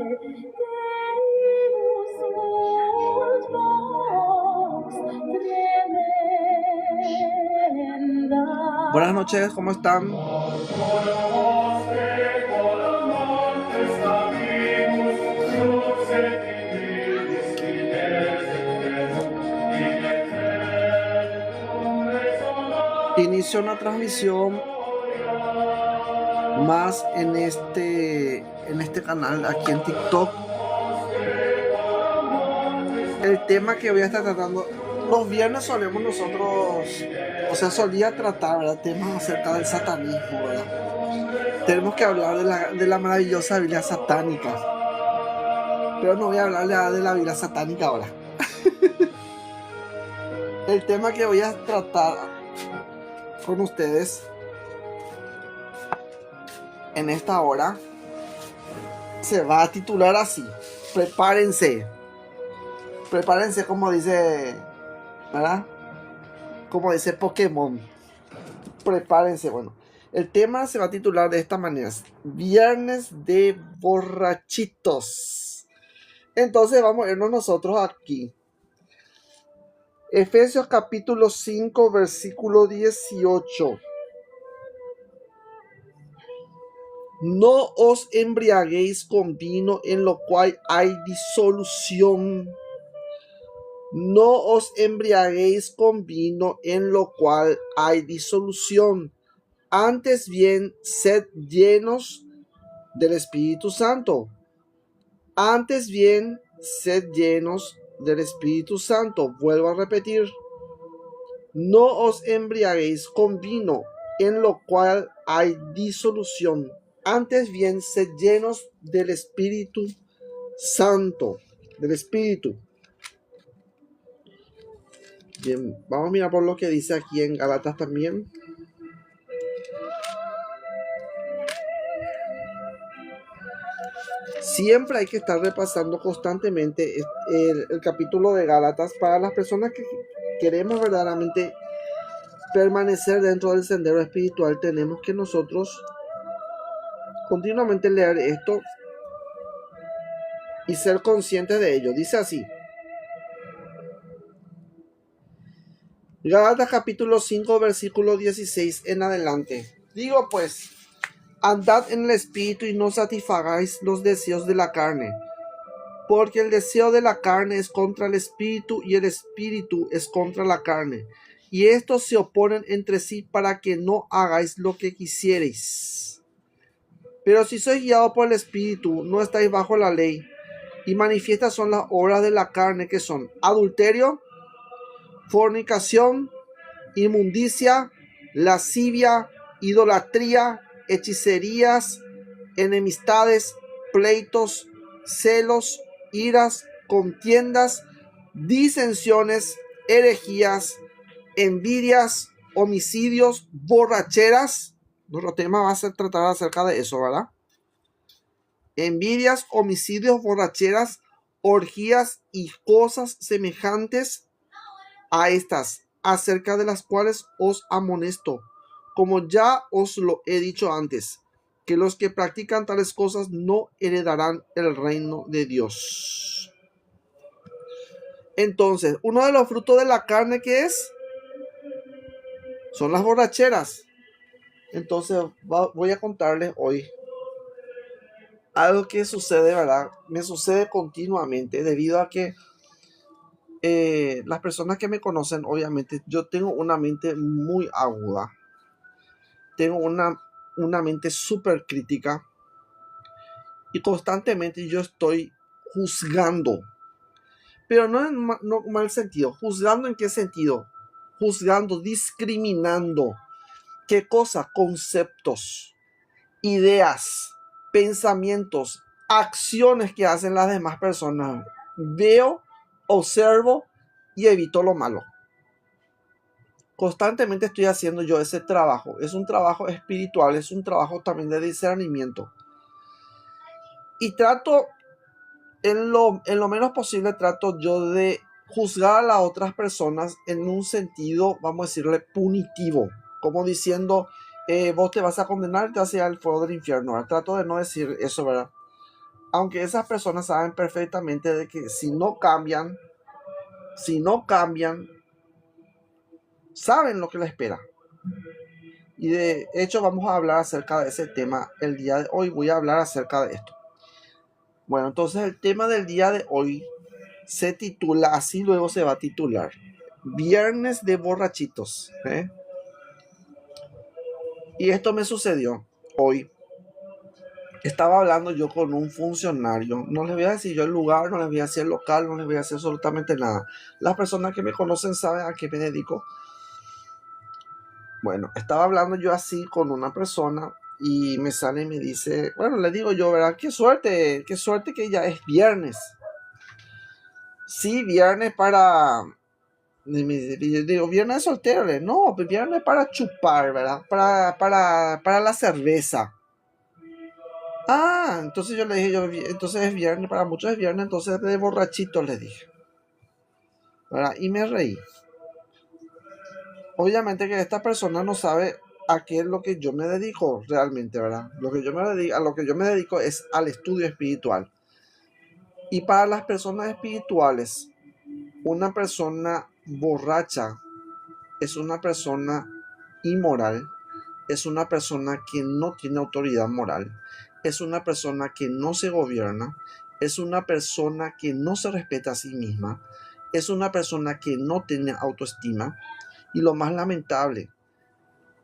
Deus ut vox tremenda. Buenas noches, ¿cómo están? Inició una transmisión más en este canal aquí en TikTok. El tema que voy a estar tratando, los viernes solemos nosotros, solía tratar, ¿verdad?, temas acerca del satanismo, ¿verdad? Tenemos que hablar de la maravillosa Biblia satánica. Pero no voy a hablar de la Biblia satánica ahora. El tema que voy a tratar con ustedes en esta hora se va a titular así: prepárense. Prepárense, como dice, ¿verdad? Como dice Pokémon. Prepárense. Bueno, el tema se va a titular de esta manera: Viernes de borrachitos. Entonces vamos a irnos nosotros aquí. Efesios capítulo 5, versículo 18. No os embriaguéis con vino en lo cual hay disolución. No os embriaguéis con vino en lo cual hay disolución. Antes bien, sed llenos del Espíritu Santo. Antes bien, sed llenos del Espíritu Santo. Vuelvo a repetir. No os embriaguéis con vino en lo cual hay disolución. Antes bien, sed llenos del Espíritu Santo. Del Espíritu. Bien, vamos a mirar por lo que dice aquí en Gálatas también. Siempre hay que estar repasando constantemente el capítulo de Gálatas para las personas que queremos verdaderamente permanecer dentro del sendero espiritual. Tenemos que nosotros continuamente leer esto y ser conscientes de ello. Dice así: Gálatas capítulo 5, versículo 16 en adelante. Digo pues, andad en el espíritu y no satisfagáis los deseos de la carne, porque el deseo de la carne es contra el espíritu y el espíritu es contra la carne, y estos se oponen entre sí para que no hagáis lo que quisierais. Pero si sois guiados por el espíritu, no estáis bajo la ley. Y manifiestas son las obras de la carne, que son adulterio, fornicación, inmundicia, lascivia, idolatría, hechicerías, enemistades, pleitos, celos, iras, contiendas, disensiones, herejías, envidias, homicidios, borracheras. Nuestro tema va a ser tratar acerca de eso, ¿verdad? Envidias, homicidios, borracheras, orgías y cosas semejantes a estas, acerca de las cuales os amonesto, como ya os lo he dicho antes, que los que practican tales cosas no heredarán el reino de Dios. Entonces, uno de los frutos de la carne, ¿qué es? Son las borracheras. Entonces, voy a contarles hoy algo que sucede, ¿verdad? Me sucede continuamente debido a que las personas que me conocen, obviamente, yo tengo una mente muy aguda. Tengo una mente súper crítica. Y constantemente yo estoy juzgando. Pero no en mal sentido. ¿Juzgando en qué sentido? Juzgando, discriminando. ¿Qué cosa? Conceptos, ideas, pensamientos, acciones que hacen las demás personas. Veo, observo y evito lo malo. Constantemente estoy haciendo yo ese trabajo. Es un trabajo espiritual, es un trabajo también de discernimiento. Y trato, en lo menos posible, trato yo de juzgar a las otras personas en un sentido, vamos a decirle, punitivo. Como diciendo, vos te vas a condenar, te vas a ir al fuego del infierno, ¿verdad? Trato de no decir eso, ¿verdad? Aunque esas personas saben perfectamente de que si no cambian, saben lo que les espera. Y de hecho vamos a hablar acerca de ese tema el día de hoy. Voy a hablar acerca de esto. Bueno, entonces el tema del día de hoy se titula, así luego se va a titular, Viernes de borrachitos. Y esto me sucedió hoy. Estaba hablando yo con un funcionario. No les voy a decir yo el lugar, no les voy a decir el local, no les voy a decir absolutamente nada. Las personas que me conocen saben a qué me dedico. Bueno, estaba hablando yo así con una persona y me sale y me dice, bueno, le digo yo, ¿verdad? Qué suerte que ya es viernes. Sí, viernes para... Yo digo, viernes de soltero, no, viernes para chupar, ¿verdad? Para la cerveza. Ah, entonces yo le dije, entonces es viernes, para muchos es viernes, entonces de borrachito les dije, ¿verdad? Y me reí. Obviamente que esta persona no sabe a qué es lo que yo me dedico realmente, ¿verdad? A lo que yo me dedico es al estudio espiritual. Y para las personas espirituales, una persona borracha es una persona inmoral, es una persona que no tiene autoridad moral, es una persona que no se gobierna, es una persona que no se respeta a sí misma, es una persona que no tiene autoestima y lo más lamentable,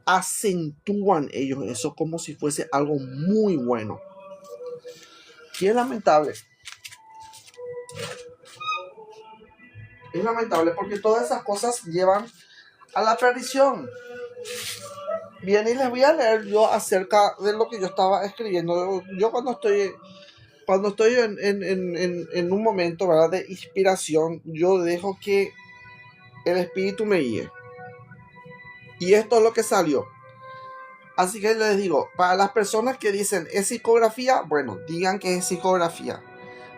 acentúan ellos eso como si fuese algo muy bueno. Y es lamentable. Es lamentable porque todas esas cosas llevan a la perdición. Bien, y les voy a leer yo acerca de lo que yo estaba escribiendo. Yo cuando estoy en un momento, ¿verdad?, de inspiración, yo dejo que el espíritu me guíe. Y esto es lo que salió. Así que les digo, para las personas que dicen es psicografía, bueno, digan que es psicografía.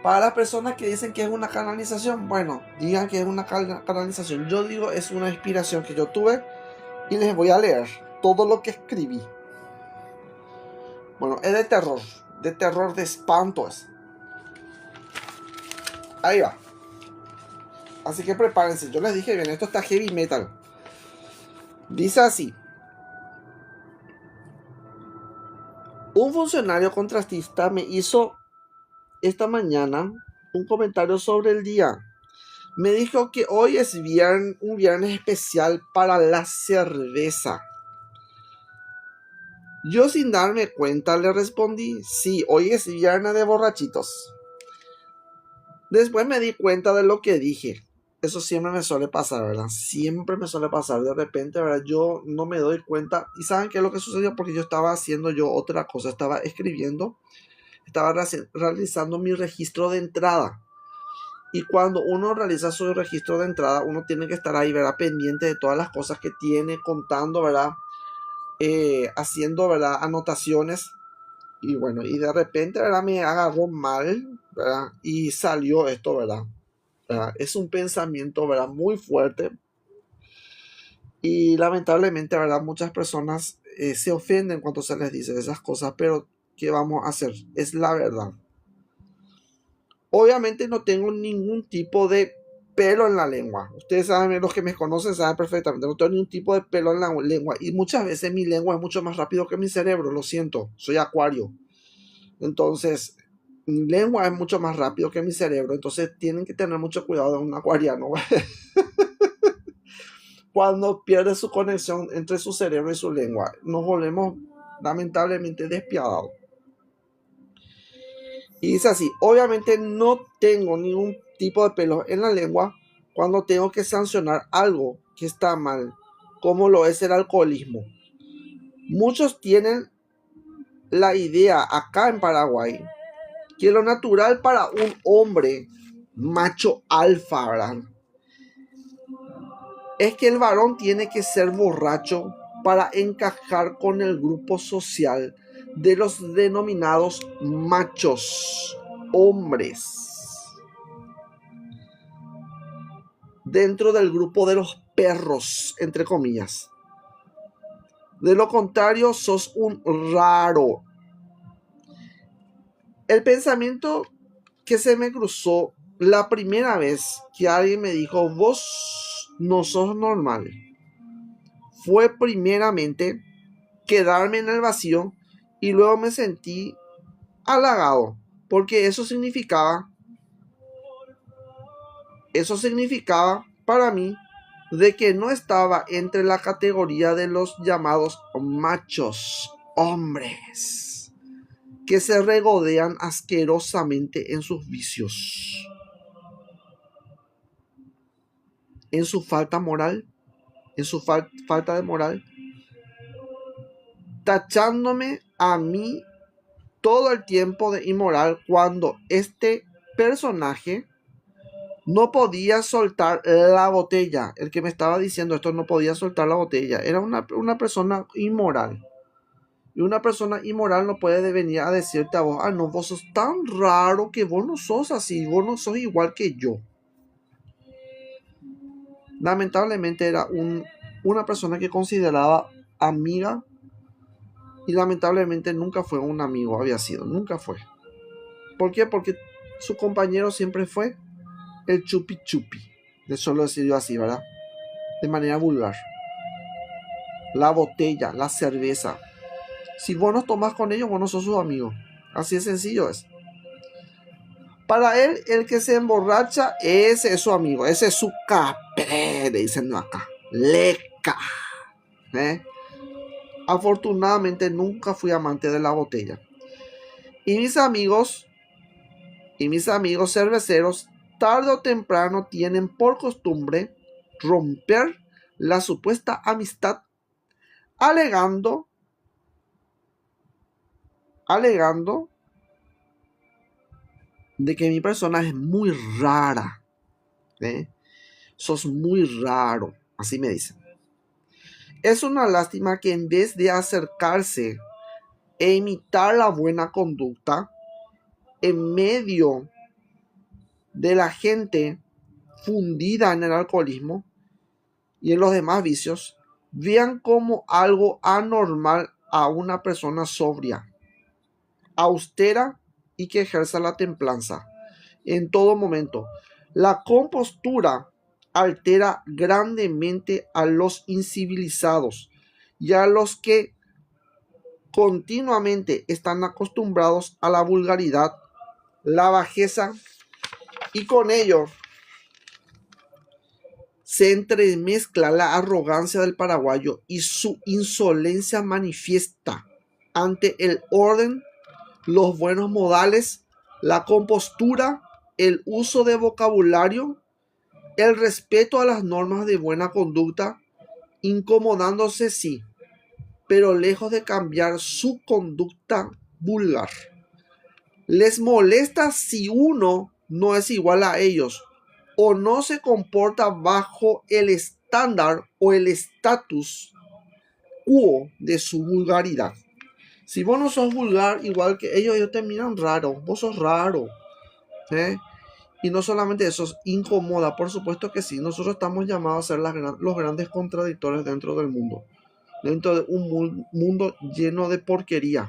Para las personas que dicen que es una canalización, bueno, digan que es una canalización. Yo digo es una inspiración que yo tuve y les voy a leer todo lo que escribí. Bueno, es de terror, de espanto es. Ahí va. Así que prepárense, yo les dije bien, esto está heavy metal. Dice así. Un funcionario contratista me hizo esta mañana un comentario sobre el día. Me dijo que hoy es un viernes especial para la cerveza. Yo sin darme cuenta le respondí, sí, hoy es viernes de borrachitos. Después me di cuenta de lo que dije. Eso siempre me suele pasar, ¿verdad? Siempre me suele pasar. De repente, ¿verdad? Yo no me doy cuenta. ¿Y saben qué es lo que sucedió? Porque yo estaba haciendo otra cosa. Estaba escribiendo. Estaba realizando mi registro de entrada. Y cuando uno realiza su registro de entrada, uno tiene que estar ahí, ¿verdad?, pendiente de todas las cosas que tiene, contando, ¿verdad? Haciendo, ¿verdad?, anotaciones. Y bueno, y de repente, ¿verdad?, me agarró mal, ¿verdad? Y salió esto, ¿verdad? Es un pensamiento, ¿verdad?, muy fuerte. Y lamentablemente, ¿verdad?, muchas personas se ofenden cuando se les dice esas cosas, pero ¿qué vamos a hacer? Es la verdad. Obviamente no tengo ningún tipo de pelo en la lengua. Ustedes saben, los que me conocen saben perfectamente. No tengo ningún tipo de pelo en la lengua. Y muchas veces mi lengua es mucho más rápido que mi cerebro. Lo siento, soy acuario. Entonces, mi lengua es mucho más rápido que mi cerebro. Entonces, tienen que tener mucho cuidado de un acuariano. Cuando pierde su conexión entre su cerebro y su lengua, nos volvemos lamentablemente despiadados. Y dice así, obviamente no tengo ningún tipo de pelo en la lengua cuando tengo que sancionar algo que está mal, como lo es el alcoholismo. Muchos tienen la idea acá en Paraguay que lo natural para un hombre macho alfa, ¿verdad?, es que el varón tiene que ser borracho para encajar con el grupo social de los denominados machos, hombres, dentro del grupo de los perros, entre comillas. De lo contrario, sos un raro. El pensamiento que se me cruzó la primera vez que alguien me dijo, vos no sos normal, fue primeramente quedarme en el vacío y luego me sentí halagado, porque eso significaba para mí de que no estaba entre la categoría de los llamados machos hombres que se regodean asquerosamente en sus vicios, en su falta moral, en su falta de moral, tachándome a mí todo el tiempo de inmoral cuando este personaje no podía soltar la botella. El que me estaba diciendo esto no podía soltar la botella. Era una persona inmoral. Y una persona inmoral no puede venir a decirte a vos, ah, no, vos sos tan raro que vos no sos así, vos no sos igual que yo. Lamentablemente era una persona que consideraba amiga y lamentablemente nunca fue un amigo, había sido, nunca fue. ¿Por qué? Porque su compañero siempre fue el chupi chupi. De solo decir yo así, ¿verdad? De manera vulgar. La botella, la cerveza. Si vos no tomás con ellos, vos no sos sus amigos. Así de sencillo es. Para él, el que se emborracha, ese es su amigo. Ese es su capé, le dicen acá. Leca. Afortunadamente nunca fui amante de la botella. Y mis amigos cerveceros, tarde o temprano tienen por costumbre romper la supuesta amistad alegando de que mi persona es muy rara. Sos muy raro, así me dicen. Es una lástima que en vez de acercarse e imitar la buena conducta en medio de la gente fundida en el alcoholismo y en los demás vicios, vean como algo anormal a una persona sobria, austera y que ejerza la templanza en todo momento. La compostura altera grandemente a los incivilizados y a los que continuamente están acostumbrados a la vulgaridad, la bajeza, y con ello se entremezcla la arrogancia del paraguayo y su insolencia manifiesta ante el orden, los buenos modales, la compostura, el uso de vocabulario, el respeto a las normas de buena conducta, incomodándose sí, pero lejos de cambiar su conducta vulgar. Les molesta si uno no es igual a ellos o no se comporta bajo el estándar o el estatus quo de su vulgaridad. Si vos no sos vulgar igual que ellos te miran raro, vos sos raro. Y no solamente eso, incomoda, por supuesto que sí. Nosotros estamos llamados a ser los grandes contradictores dentro del mundo, dentro de un mundo lleno de porquería.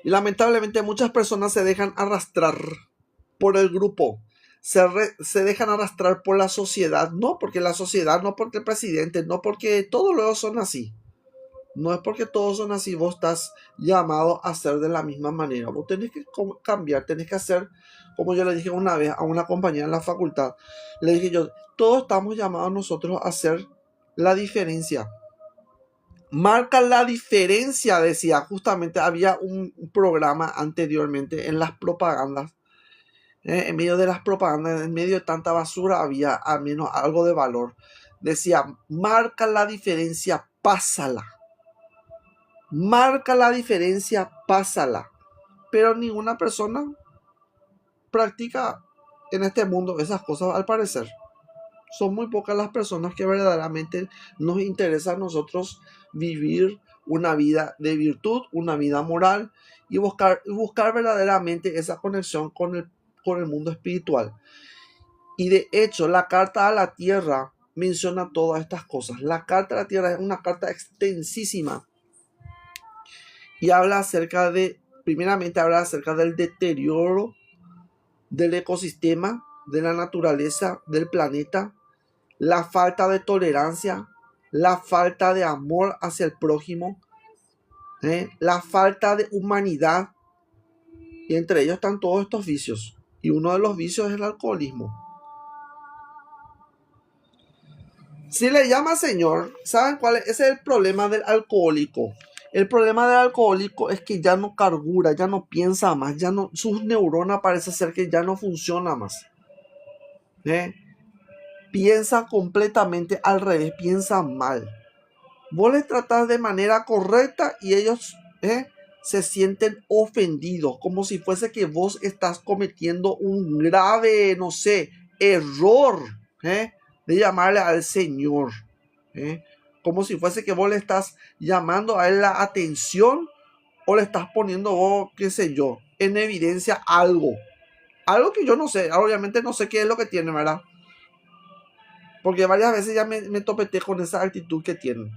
Y lamentablemente muchas personas se dejan arrastrar por el grupo, se dejan arrastrar por la sociedad, no porque la sociedad, no porque el presidente, no porque todos los son así. No es porque todos son así, vos estás llamado a ser de la misma manera. Vos tenés que cambiar, tenés que hacer, como yo le dije una vez a una compañera en la facultad, le dije yo, todos estamos llamados nosotros a hacer la diferencia. Marca la diferencia, decía, justamente había un programa anteriormente en las propagandas. En medio de las propagandas, en medio de tanta basura, había al menos algo de valor. Decía, marca la diferencia, pásala. Marca la diferencia, pásala. Pero ninguna persona practica en este mundo esas cosas, al parecer. Son muy pocas las personas que verdaderamente nos interesa a nosotros vivir una vida de virtud, una vida moral y buscar verdaderamente esa conexión con el mundo espiritual. Y de hecho, la carta a la tierra menciona todas estas cosas. La carta a la tierra es una carta extensísima Y habla acerca de, primeramente habla acerca del deterioro del ecosistema, de la naturaleza, del planeta, la falta de tolerancia, la falta de amor hacia el prójimo, la falta de humanidad. Y entre ellos están todos estos vicios. Y uno de los vicios es el alcoholismo. Si le llama Señor, ¿saben cuál es? Ese es el problema del alcohólico. El problema del alcohólico es que ya no carbura, ya no piensa más, ya no, sus neuronas parece ser que ya no funciona más. Piensa completamente al revés, piensa mal. Vos les tratás de manera correcta y ellos se sienten ofendidos, como si fuese que vos estás cometiendo un grave, no sé, error de llamarle al Señor. Como si fuese que vos le estás llamando a él la atención o le estás poniendo vos, qué sé yo, en evidencia algo. Algo que yo no sé, obviamente no sé qué es lo que tiene, ¿verdad? Porque varias veces ya me topeté con esa actitud que tienen.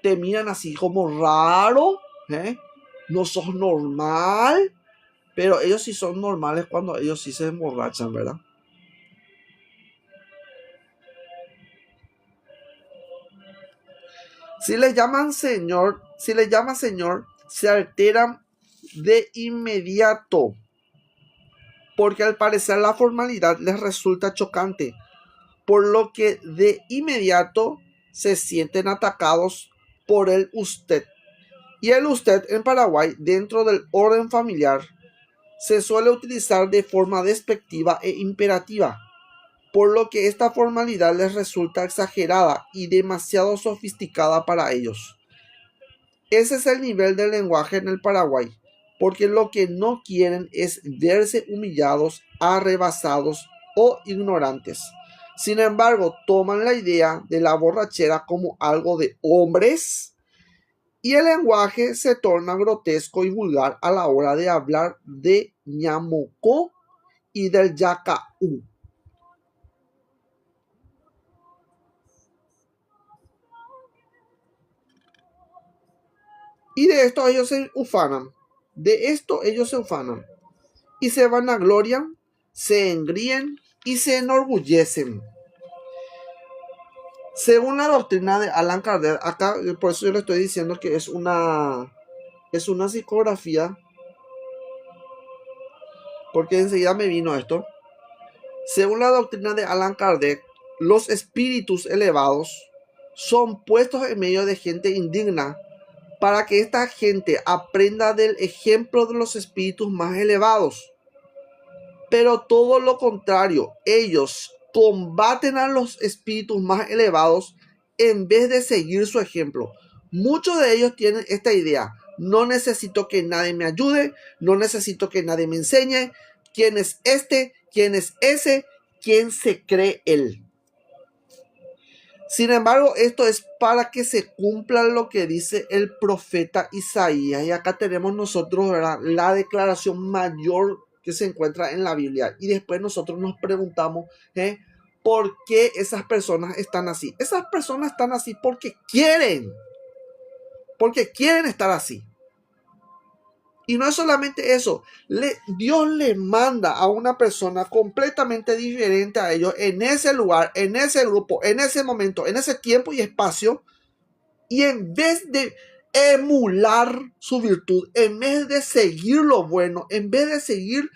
Te miran así como raro, no sos normal, pero ellos sí son normales cuando ellos sí se emborrachan, ¿verdad? Si le llaman Señor, se alteran de inmediato, porque al parecer la formalidad les resulta chocante, por lo que de inmediato se sienten atacados por el usted. Y el usted en Paraguay, dentro del orden familiar, se suele utilizar de forma despectiva e imperativa, por lo que esta formalidad les resulta exagerada y demasiado sofisticada para ellos. Ese es el nivel del lenguaje en el Paraguay, porque lo que no quieren es verse humillados, arrebasados o ignorantes. Sin embargo, toman la idea de la borrachera como algo de hombres y el lenguaje se torna grotesco y vulgar a la hora de hablar de ñamocó y del yacaú. Y de esto ellos se ufanan. Y se vanaglorian, se engríen y se enorgullecen. Según la doctrina de Allan Kardec, acá por eso yo le estoy diciendo que es una psicografía, porque enseguida me vino esto. Según la doctrina de Allan Kardec, los espíritus elevados son puestos en medio de gente indigna para que esta gente aprenda del ejemplo de los espíritus más elevados. Pero todo lo contrario, ellos combaten a los espíritus más elevados en vez de seguir su ejemplo. Muchos de ellos tienen esta idea: no necesito que nadie me ayude, no necesito que nadie me enseñe. ¿Quién es este? ¿Quién es ese? ¿Quién se cree él? Sin embargo, esto es para que se cumpla lo que dice el profeta Isaías. Y acá tenemos nosotros, ¿verdad?, la declaración mayor que se encuentra en la Biblia. Y después nosotros nos preguntamos, ¿por qué esas personas están así? Esas personas están así porque quieren estar así. Y no es solamente eso, Dios le manda a una persona completamente diferente a ellos en ese lugar, en ese grupo, en ese momento, en ese tiempo y espacio. Y en vez de emular su virtud, en vez de seguir lo bueno, en vez de seguir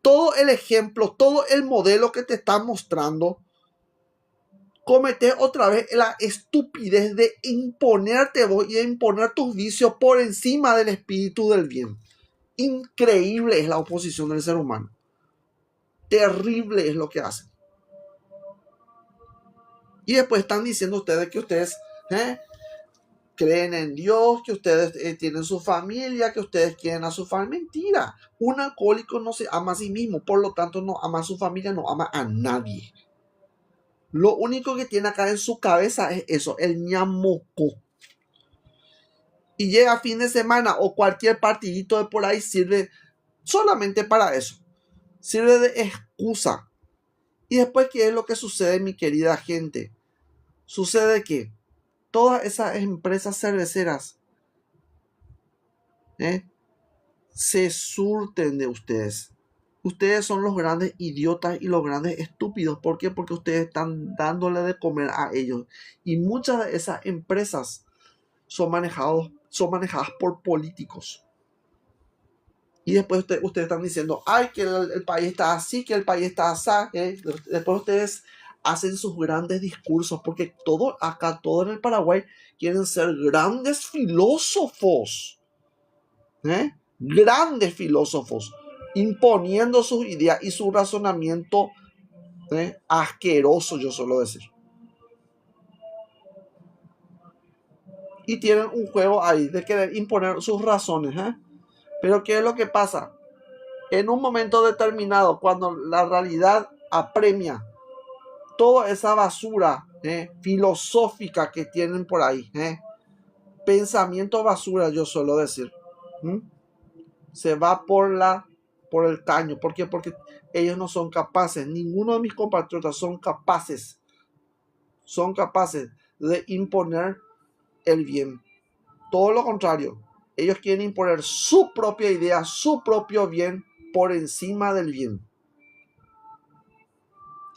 todo el ejemplo, todo el modelo que te está mostrando, cometer otra vez la estupidez de imponerte vos y de imponer tus vicios por encima del espíritu del bien. Increíble es la oposición del ser humano. Terrible es lo que hacen. Y después están diciendo ustedes que ustedes creen en Dios, que ustedes tienen su familia, que ustedes quieren a su familia. Mentira. Un alcohólico no se ama a sí mismo, por lo tanto no ama a su familia, no ama a nadie. Lo único que tiene acá en su cabeza es eso, el ñamocó. Y llega fin de semana o cualquier partidito de por ahí sirve solamente para eso. Sirve de excusa. Y después, ¿qué es lo que sucede, mi querida gente? Sucede que todas esas empresas cerveceras ¿eh? Se surten de ustedes. Ustedes son los grandes idiotas y los grandes estúpidos. ¿Por qué? Porque ustedes están dándole de comer a ellos. Y muchas de esas empresas son manejadas por políticos. Y después ustedes están diciendo, ay, que el país está así, que el país está así. Después ustedes hacen sus grandes discursos, porque acá, todo en el Paraguay, quieren ser grandes filósofos. Grandes filósofos, imponiendo sus ideas y su razonamiento asqueroso, yo suelo decir. Y tienen un juego ahí de querer imponer sus razones. Pero ¿qué es lo que pasa? En un momento determinado, cuando la realidad apremia toda esa basura filosófica que tienen por ahí, pensamiento basura, yo suelo decir, se va por el caño. ¿Por qué? Porque ellos no son capaces, ninguno de mis compatriotas son capaces de imponer el bien. Todo lo contrario, ellos quieren imponer su propia idea, su propio bien por encima del bien.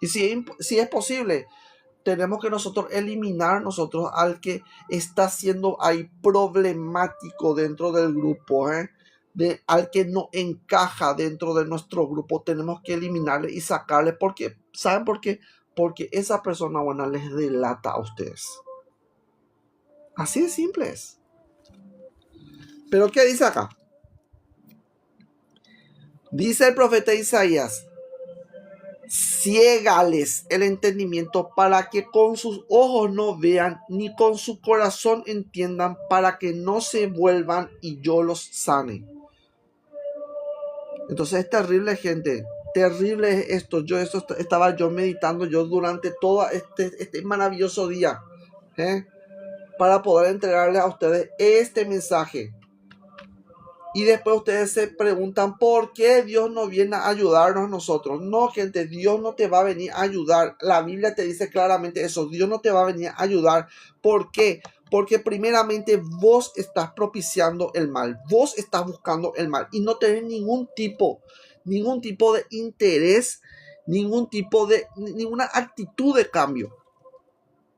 Y si es posible, tenemos que nosotros eliminar al que está siendo ahí problemático dentro del grupo, al que no encaja dentro de nuestro grupo. Tenemos que eliminarle y sacarle, porque ¿saben por qué? Porque esa persona buena les delata a ustedes. Así de simple es. Pero ¿qué dice acá? Dice el profeta Isaías: ciégales el entendimiento para que con sus ojos no vean, ni con su corazón entiendan, para que no se vuelvan y yo los sane. Entonces es terrible, gente. Terrible es esto. Estaba yo meditando durante todo este maravilloso día, para poder entregarle a ustedes este mensaje. Y después ustedes se preguntan por qué Dios no viene a ayudarnos a nosotros. No, gente, Dios no te va a venir a ayudar. La Biblia te dice claramente eso. Dios no te va a venir a ayudar. ¿Por qué? Porque primeramente vos estás propiciando el mal. Vos estás buscando el mal. Y no tenés ningún tipo de interés, ninguna actitud de cambio.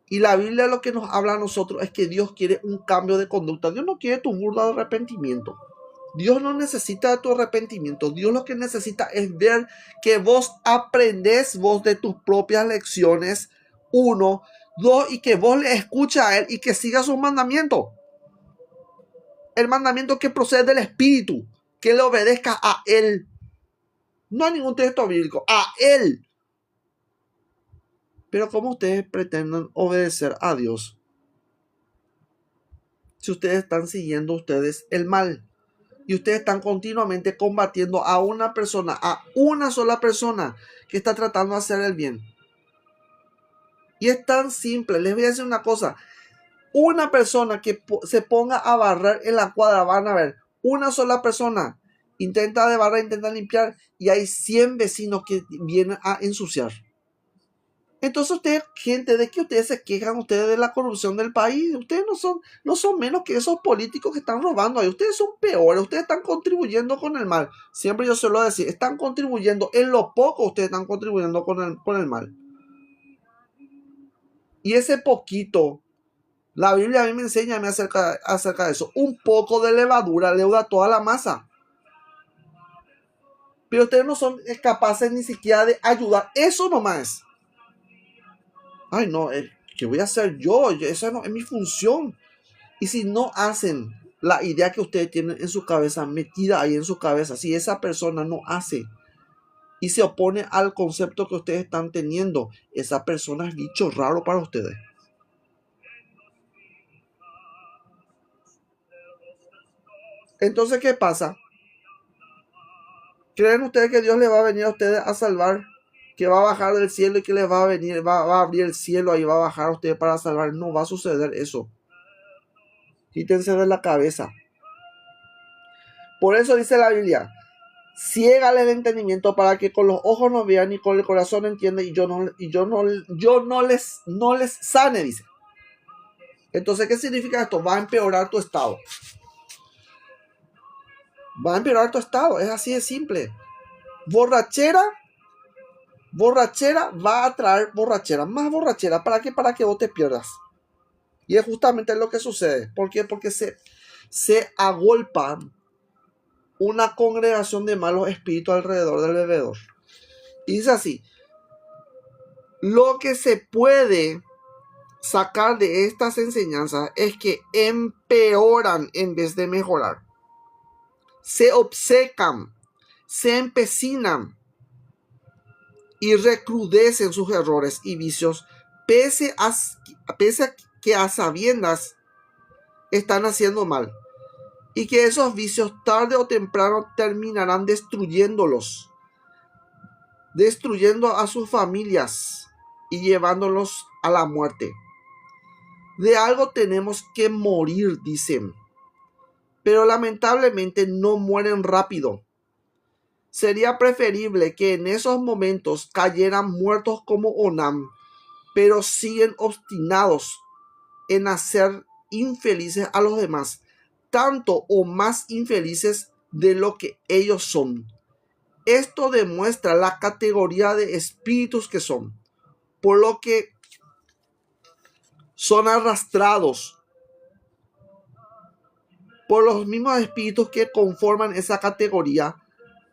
Y la Biblia lo que nos habla a nosotros es que Dios quiere un cambio de conducta. Dios no quiere tu burla de arrepentimiento. Dios no necesita de tu arrepentimiento. Dios lo que necesita es ver que vos aprendés de tus propias lecciones. 1, 2, y que vos le escuches a Él y que sigas sus mandamientos. El mandamiento que procede del Espíritu, que le obedezca a Él. No a ningún texto bíblico, a Él. Pero ¿cómo ustedes pretenden obedecer a Dios si ustedes están siguiendo el mal? Y ustedes están continuamente combatiendo a una sola persona que está tratando de hacer el bien. Y es tan simple. Les voy a decir una cosa. Una persona que se ponga a barrer en la cuadra, van a ver, una sola persona intenta de barrer, intenta limpiar, y hay 100 vecinos que vienen a ensuciar. Entonces ustedes, gente, ¿de qué ustedes se quejan ustedes de la corrupción del país? Ustedes no son menos que esos políticos que están robando ahí. Ustedes son peores, ustedes están contribuyendo con el mal. Siempre yo suelo decir, están contribuyendo, en lo poco ustedes están contribuyendo con el mal. Y ese poquito, la Biblia a mí me enseña acerca de eso. Un poco de levadura leuda toda la masa. Pero ustedes no son capaces ni siquiera de ayudar. Eso nomás. Ay, no, ¿qué voy a hacer yo? Esa no es mi función. Y si no hacen la idea que ustedes tienen en su cabeza, metida ahí en su cabeza, si esa persona no hace y se opone al concepto que ustedes están teniendo, esa persona es bicho raro para ustedes. Entonces, ¿qué pasa? ¿Creen ustedes que Dios le va a venir a ustedes a salvar? Que va a bajar del cielo y que les va a venir, va a abrir el cielo y va a bajar a ustedes para salvar. No va a suceder eso. Quítense de la cabeza. Por eso dice la Biblia: ciégale el entendimiento para que con los ojos no vean y con el corazón entiendan, y yo no les sane, dice. Entonces, ¿qué significa esto? Va a empeorar tu estado. va a empeorar tu estado. Es así de simple. Borrachera va a traer borrachera. Más borrachera. ¿Para qué? Para que vos te pierdas. Y es justamente lo que sucede. ¿Por qué? Porque se agolpa una congregación de malos espíritus alrededor del bebedor. Y dice así: lo que se puede sacar de estas enseñanzas es que empeoran en vez de mejorar. Se obcecan, se empecinan y recrudecen sus errores y vicios, pese a que a sabiendas están haciendo mal, y que esos vicios tarde o temprano terminarán destruyendo a sus familias y llevándolos a la muerte. De algo tenemos que morir, dicen, pero lamentablemente no mueren rápido. Sería preferible que en esos momentos cayeran muertos como Onam, pero siguen obstinados en hacer infelices a los demás, tanto o más infelices de lo que ellos son. Esto demuestra la categoría de espíritus que son, por lo que son arrastrados por los mismos espíritus que conforman esa categoría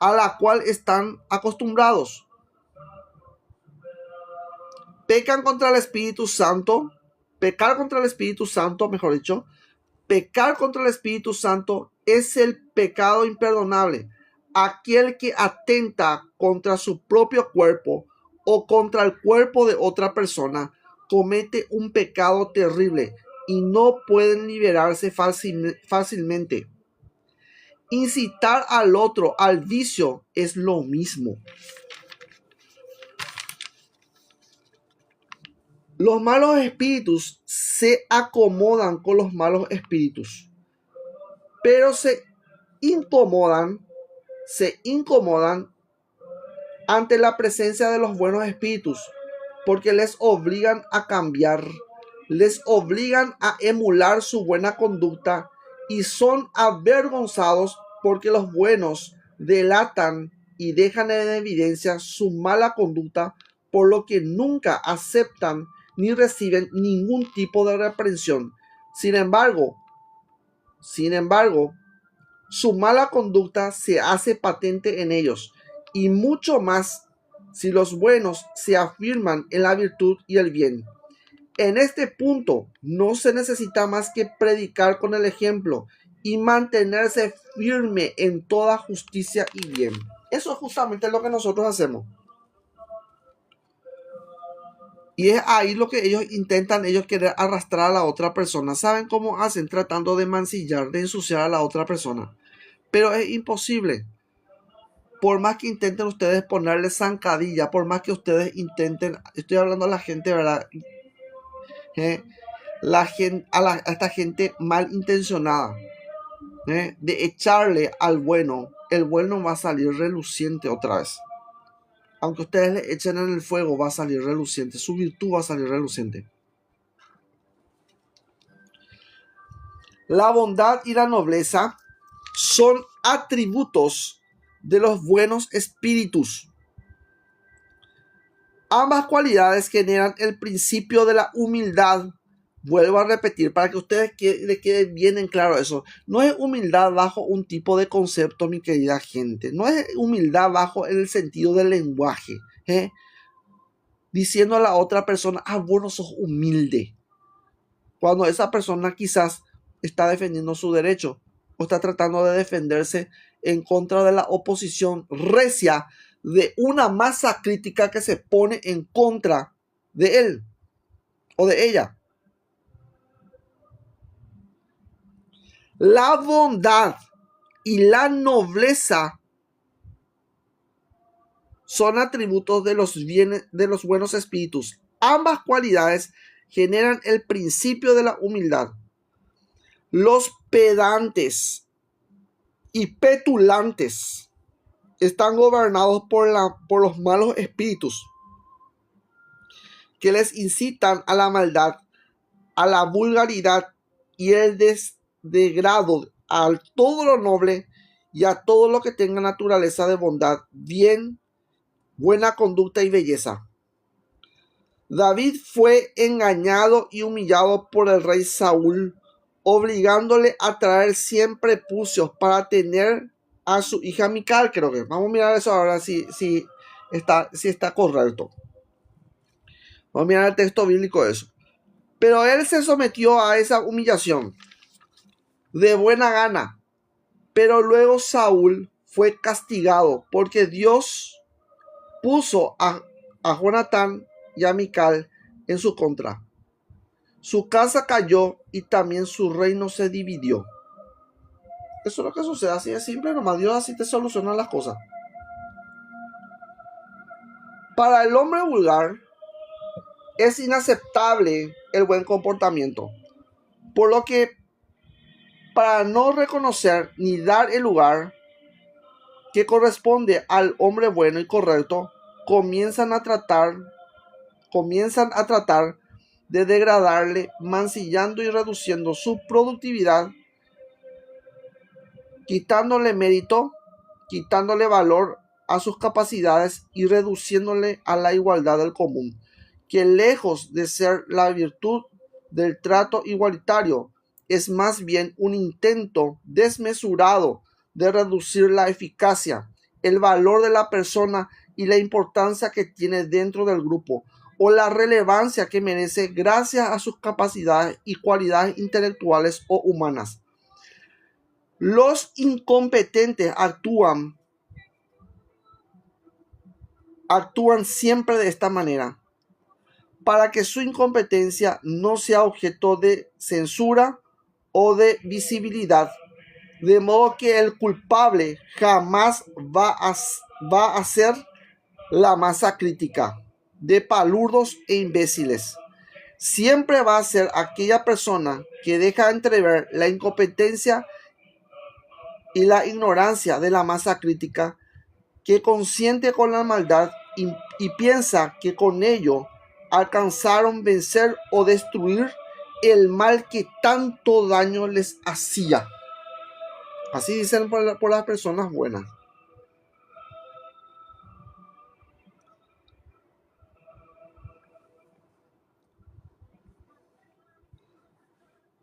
a la cual están acostumbrados. Pecar contra el Espíritu Santo, es el pecado imperdonable. Aquel que atenta contra su propio cuerpo o contra el cuerpo de otra persona comete un pecado terrible y no pueden liberarse fácilmente. Incitar al otro al vicio es lo mismo. Los malos espíritus se acomodan con los malos espíritus, pero se incomodan ante la presencia de los buenos espíritus, porque les obligan a cambiar, les obligan a emular su buena conducta y son avergonzados porque los buenos delatan y dejan en evidencia su mala conducta, por lo que nunca aceptan ni reciben ningún tipo de reprensión. Sin embargo, su mala conducta se hace patente en ellos, y mucho más si los buenos se afirman en la virtud y el bien. En este punto no se necesita más que predicar con el ejemplo y mantenerse firme en toda justicia y bien. Eso es justamente lo que nosotros hacemos. Y es ahí lo que ellos querer arrastrar a la otra persona. ¿Saben cómo hacen? Tratando de mancillar, de ensuciar a la otra persona. Pero es imposible. Por más que intenten ustedes ponerle zancadilla, por más que ustedes intenten, estoy hablando a la gente, ¿verdad? A esta gente malintencionada, de echarle al bueno, el bueno va a salir reluciente otra vez. Aunque ustedes le echen en el fuego, va a salir reluciente. Su virtud va a salir reluciente. La bondad y la nobleza son atributos de los buenos espíritus. Ambas cualidades generan el principio de la humildad. Vuelvo a repetir para que ustedes les quede bien en claro eso. No es humildad bajo un tipo de concepto, mi querida gente. No es humildad bajo el sentido del lenguaje. Diciendo a la otra persona, vos no sos humilde. Cuando esa persona quizás está defendiendo su derecho o está tratando de defenderse en contra de la oposición recia de una masa crítica que se pone en contra de él o de ella. La bondad y la nobleza son atributos de los buenos espíritus. Ambas cualidades generan el principio de la humildad. Los pedantes y petulantes están gobernados por los malos espíritus que les incitan a la maldad, a la vulgaridad y el degrado a todo lo noble y a todo lo que tenga naturaleza de bondad, bien, buena conducta y belleza. David fue engañado y humillado por el rey Saúl, obligándole a traer 100 prepucios para tener a su hija Mical, creo que. Vamos a mirar eso ahora si está correcto. Vamos a mirar el texto bíblico de eso. Pero él se sometió a esa humillación de buena gana. Pero luego Saúl fue castigado porque Dios puso a Jonatán y a Mical en su contra. Su casa cayó y también su reino se dividió. Eso es lo que sucede, así de simple, nomás Dios así te soluciona las cosas. Para el hombre vulgar es inaceptable el buen comportamiento, por lo que para no reconocer ni dar el lugar que corresponde al hombre bueno y correcto, comienzan a tratar de degradarle, mancillando y reduciendo su productividad, quitándole mérito, quitándole valor a sus capacidades y reduciéndole a la igualdad del común, que lejos de ser la virtud del trato igualitario, es más bien un intento desmesurado de reducir la eficacia, el valor de la persona y la importancia que tiene dentro del grupo, o la relevancia que merece gracias a sus capacidades y cualidades intelectuales o humanas. Los incompetentes actúan siempre de esta manera, para que su incompetencia no sea objeto de censura o de visibilidad, de modo que el culpable jamás va a ser la masa crítica de palurdos e imbéciles. Siempre va a ser aquella persona que deja entrever la incompetencia y la ignorancia de la masa crítica, que consiente con la maldad y piensa que con ello alcanzaron vencer o destruir el mal que tanto daño les hacía. Así dicen por las personas buenas.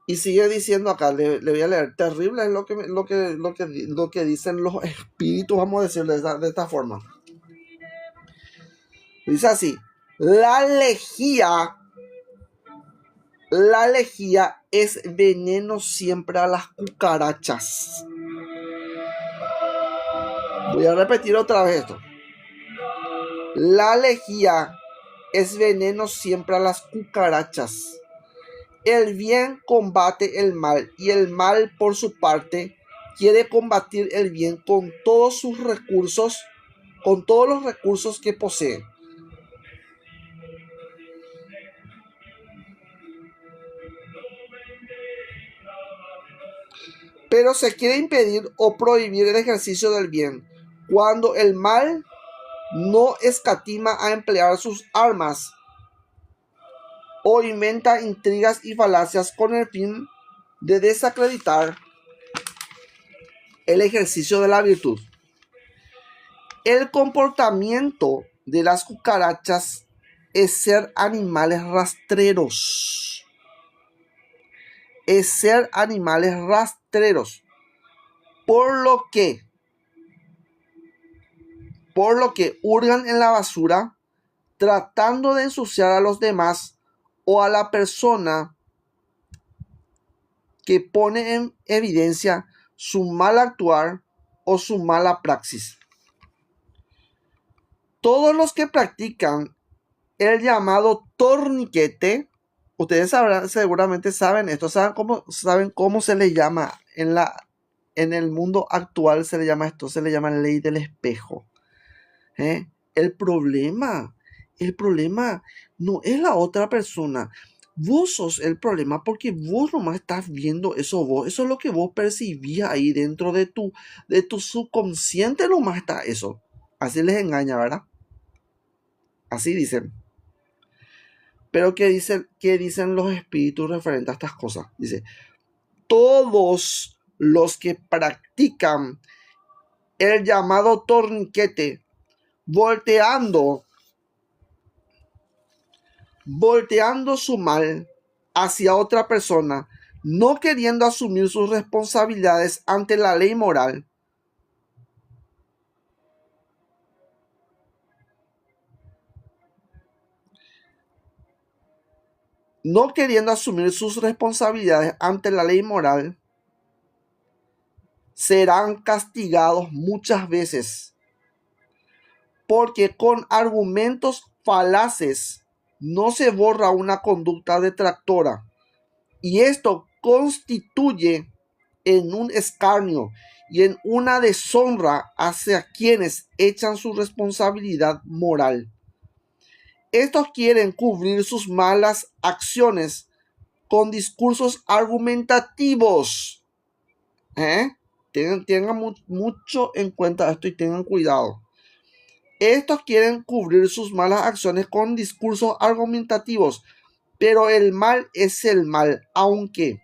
Y sigue diciendo acá, le voy a leer, terrible es lo que dicen los espíritus, vamos a decirlo de esta forma. Dice así: la lejía es veneno siempre a las cucarachas. Voy a repetir otra vez esto. La lejía es veneno siempre a las cucarachas. El bien combate el mal, y el mal, por su parte, quiere combatir el bien con todos sus recursos, con todos los recursos que posee. Pero se quiere impedir o prohibir el ejercicio del bien, cuando el mal no escatima a emplear sus armas o inventa intrigas y falacias con el fin de desacreditar el ejercicio de la virtud. El comportamiento de las cucarachas es ser animales rastreros. Por lo que hurgan en la basura, tratando de ensuciar a los demás o a la persona que pone en evidencia su mal actuar o su mala praxis. Todos los que practican el llamado torniquete, ustedes seguramente saben esto, saben cómo se le llama en el mundo actual, se le llama esto, se le llama ley del espejo. El problema no es la otra persona. Vos sos el problema porque vos nomás estás viendo eso vos. Eso es lo que vos percibías ahí dentro de tu subconsciente, nomás está eso. Así les engaña, ¿verdad? Así dicen. Pero ¿qué dicen los espíritus referentes a estas cosas? Dice: todos los que practican el llamado torniquete, volteando su mal hacia otra persona, no queriendo asumir sus responsabilidades ante la ley moral. No queriendo asumir sus responsabilidades ante la ley moral, serán castigados muchas veces, porque con argumentos falaces no se borra una conducta detractora, y esto constituye en un escarnio y en una deshonra hacia quienes echan su responsabilidad moral. Estos quieren cubrir sus malas acciones con discursos argumentativos. Tengan mucho en cuenta esto y tengan cuidado. Estos quieren cubrir sus malas acciones con discursos argumentativos, pero el mal es el mal, aunque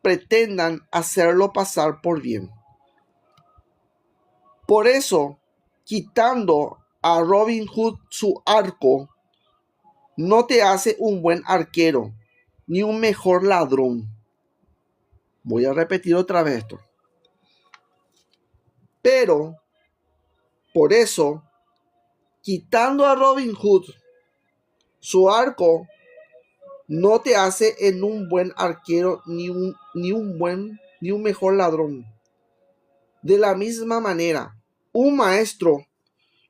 pretendan hacerlo pasar por bien. Por eso, quitando a Robin Hood su arco, no te hace un buen arquero, ni un mejor ladrón. Voy a repetir otra vez esto. Pero, por eso, quitando a Robin Hood su arco, no te hace en un buen arquero, ni un mejor ladrón. De la misma manera, un maestro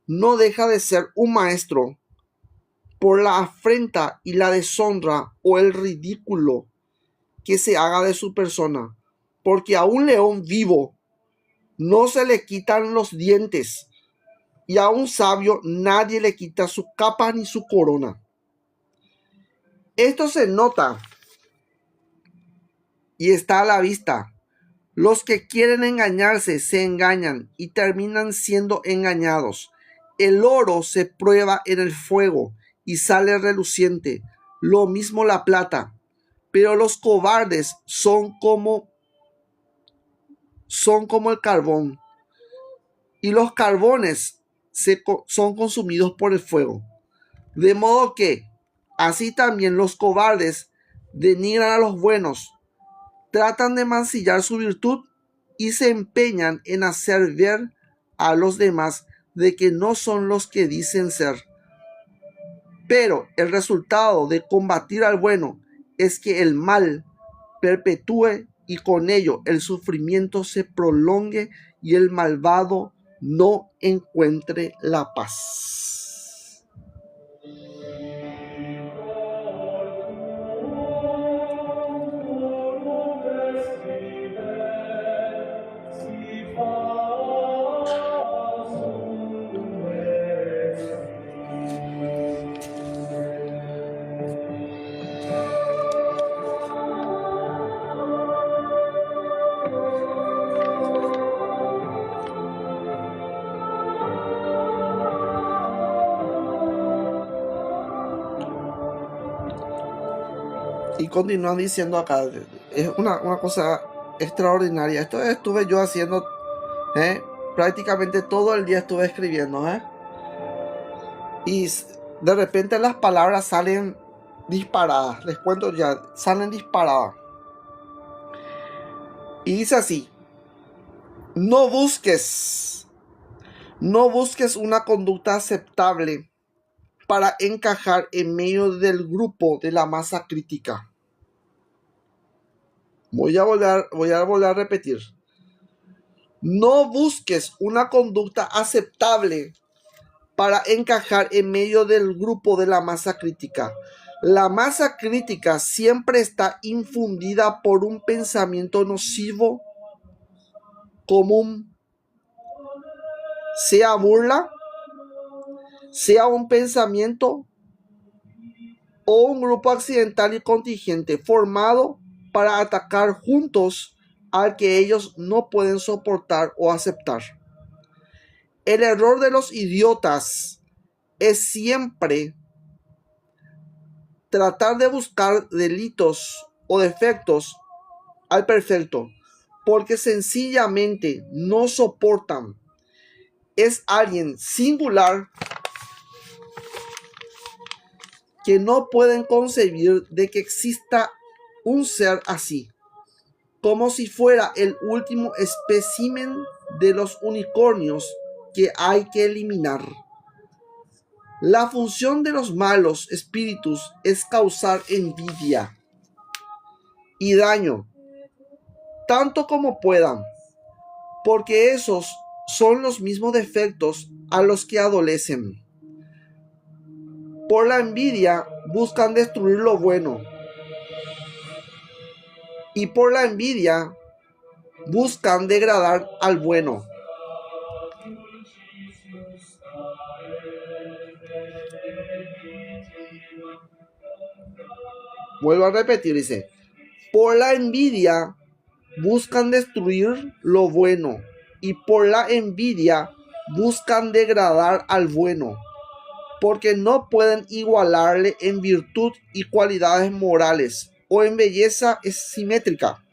no deja de ser un maestro por la afrenta y la deshonra o el ridículo que se haga de su persona, porque a un león vivo no se le quitan los dientes, y a un sabio nadie le quita su capa ni su corona. Esto se nota y está a la vista. Los que quieren engañarse se engañan y terminan siendo engañados. El oro se prueba en el fuego y sale reluciente, lo mismo la plata. Pero los cobardes son como el carbón, y los carbones son consumidos por el fuego. De modo que, así también los cobardes denigran a los buenos, tratan de mancillar su virtud y se empeñan en hacer ver a los demás de que no son los que dicen ser. Pero el resultado de combatir al bueno es que el mal perpetúe y con ello el sufrimiento se prolongue y el malvado no encuentre la paz. Y continúan diciendo acá, es una cosa extraordinaria. Esto estuve yo haciendo, prácticamente todo el día estuve escribiendo, y de repente las palabras salen disparadas. Les cuento ya, salen disparadas. Y dice así: no busques una conducta aceptable para encajar en medio del grupo de la masa crítica. Voy a volver a repetir. No busques una conducta aceptable para encajar en medio del grupo de la masa crítica. La masa crítica siempre está infundida por un pensamiento nocivo común, sea burla, sea un pensamiento o un grupo accidental y contingente formado para atacar juntos al que ellos no pueden soportar o aceptar. El error de los idiotas es siempre tratar de buscar delitos o defectos al perfecto, porque sencillamente no soportan. Es alguien singular que no pueden concebir de que exista un ser así, como si fuera el último espécimen de los unicornios que hay que eliminar. La función de los malos espíritus es causar envidia y daño, tanto como puedan, porque esos son los mismos defectos a los que adolecen. Por la envidia buscan destruir lo bueno, y por la envidia buscan degradar al bueno. Vuelvo a repetir, dice, por la envidia buscan destruir lo bueno, y por la envidia buscan degradar al bueno, porque no pueden igualarle en virtud y cualidades morales o en belleza simétrica.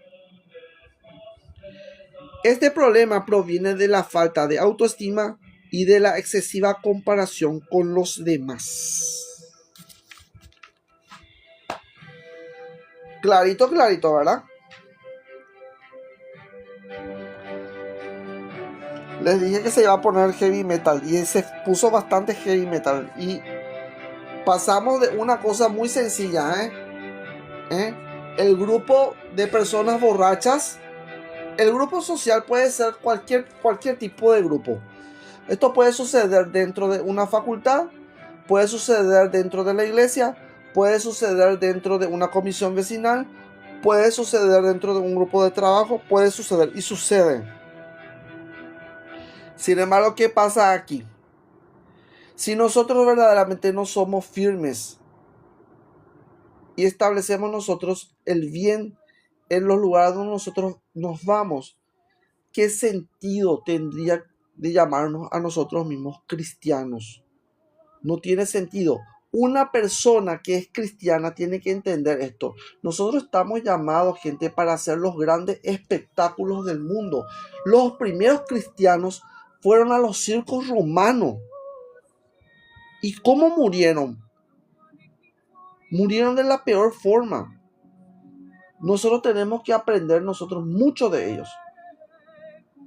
Este problema proviene de la falta de autoestima y de la excesiva comparación con los demás. Clarito, clarito, ¿verdad? Les dije que se iba a poner heavy metal y se puso bastante heavy metal. Y pasamos de una cosa muy sencilla, el grupo de personas borrachas. El grupo social puede ser cualquier tipo de grupo. Esto puede suceder dentro de una facultad, puede suceder dentro de la iglesia, puede suceder dentro de una comisión vecinal, puede suceder dentro de un grupo de trabajo, puede suceder y sucede. Sin embargo, ¿qué pasa aquí? Si nosotros verdaderamente no somos firmes y establecemos nosotros el bien en los lugares donde nosotros nos vamos, ¿qué sentido tendría de llamarnos a nosotros mismos cristianos? No tiene sentido. Una persona que es cristiana tiene que entender esto. Nosotros estamos llamados, gente, para hacer los grandes espectáculos del mundo. Los primeros cristianos fueron a los circos romanos. ¿Y cómo murieron? Murieron de la peor forma. Nosotros tenemos que aprender nosotros mucho de ellos.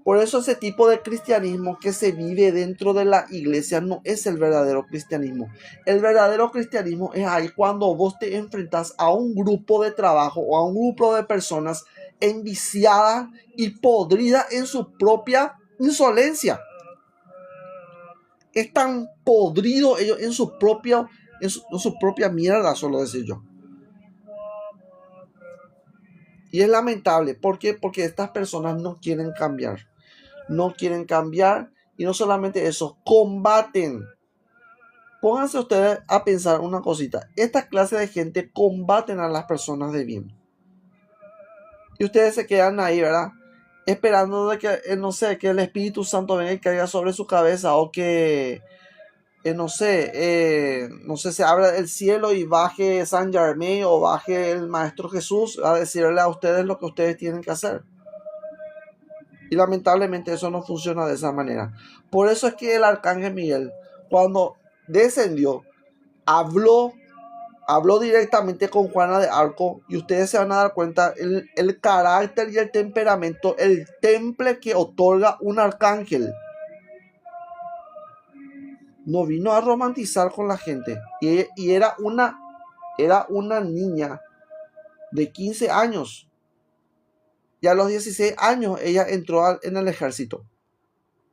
Por eso ese tipo de cristianismo que se vive dentro de la iglesia no es el verdadero cristianismo. El verdadero cristianismo es ahí cuando vos te enfrentas a un grupo de trabajo o a un grupo de personas enviciadas y podridas en su propia insolencia. Están podridos ellos en su propia mierda, solo decir yo. Y es lamentable. ¿Por qué? Porque estas personas no quieren cambiar. No quieren cambiar. Y no solamente eso, combaten. Pónganse ustedes a pensar una cosita. Esta clase de gente combaten a las personas de bien. Y ustedes se quedan ahí, ¿verdad? Esperando de que, no sé, que el Espíritu Santo venga y caiga sobre su cabeza. O que, no sé, se abra el cielo y baje San Germain o baje el Maestro Jesús a decirle a ustedes lo que ustedes tienen que hacer. Y lamentablemente eso no funciona de esa manera. Por eso es que el arcángel Miguel, cuando descendió, habló directamente con Juana de Arco, y ustedes se van a dar cuenta el carácter y el temperamento, el temple que otorga un arcángel. No vino a romantizar con la gente. Y era una niña de 15 años. Y a los 16 años ella entró en el ejército.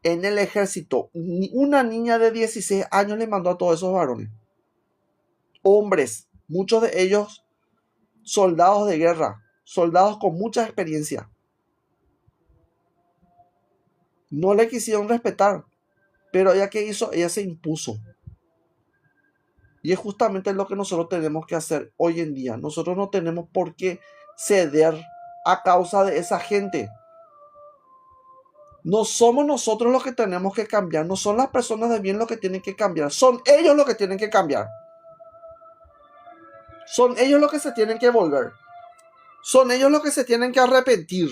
En el ejército. Una niña de 16 años le mandó a todos esos varones. Hombres. Muchos de ellos soldados de guerra. Soldados con mucha experiencia. No le quisieron respetar. Pero ella, ¿qué hizo? Ella se impuso. Y es justamente lo que nosotros tenemos que hacer hoy en día. Nosotros no tenemos por qué ceder a causa de esa gente. No somos nosotros los que tenemos que cambiar. No son las personas de bien los que tienen que cambiar. Son ellos los que tienen que cambiar. Son ellos los que se tienen que volver. Son ellos los que se tienen que arrepentir.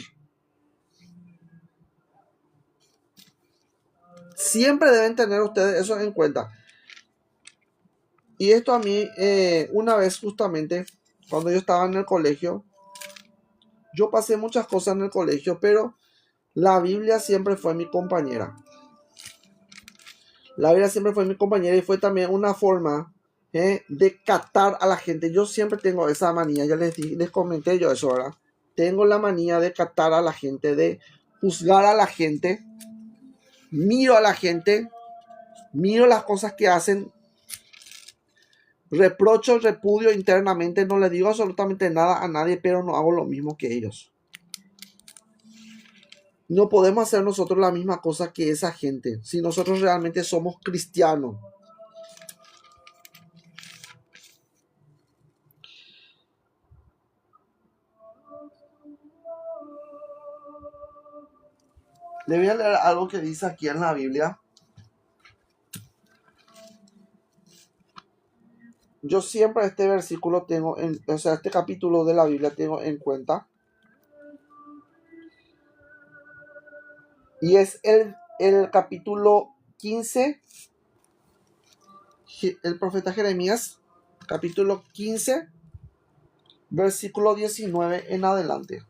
Siempre deben tener ustedes eso en cuenta. Y esto a mí, una vez justamente, cuando yo estaba en el colegio, yo pasé muchas cosas en el colegio, pero la Biblia siempre fue mi compañera. La Biblia siempre fue mi compañera y fue también una forma de catar a la gente. Yo siempre tengo esa manía, ya les comenté yo eso, ¿verdad? Tengo la manía de catar a la gente, de juzgar a la gente. Miro a la gente, miro las cosas que hacen, reprocho, repudio internamente, no le digo absolutamente nada a nadie, pero no hago lo mismo que ellos. No podemos hacer nosotros la misma cosa que esa gente, si nosotros realmente somos cristianos. Le voy a leer algo que dice aquí en la Biblia. Yo siempre este versículo este capítulo de la Biblia tengo en cuenta. Y es el capítulo 15, el profeta Jeremías, capítulo 15, versículo 19 en adelante.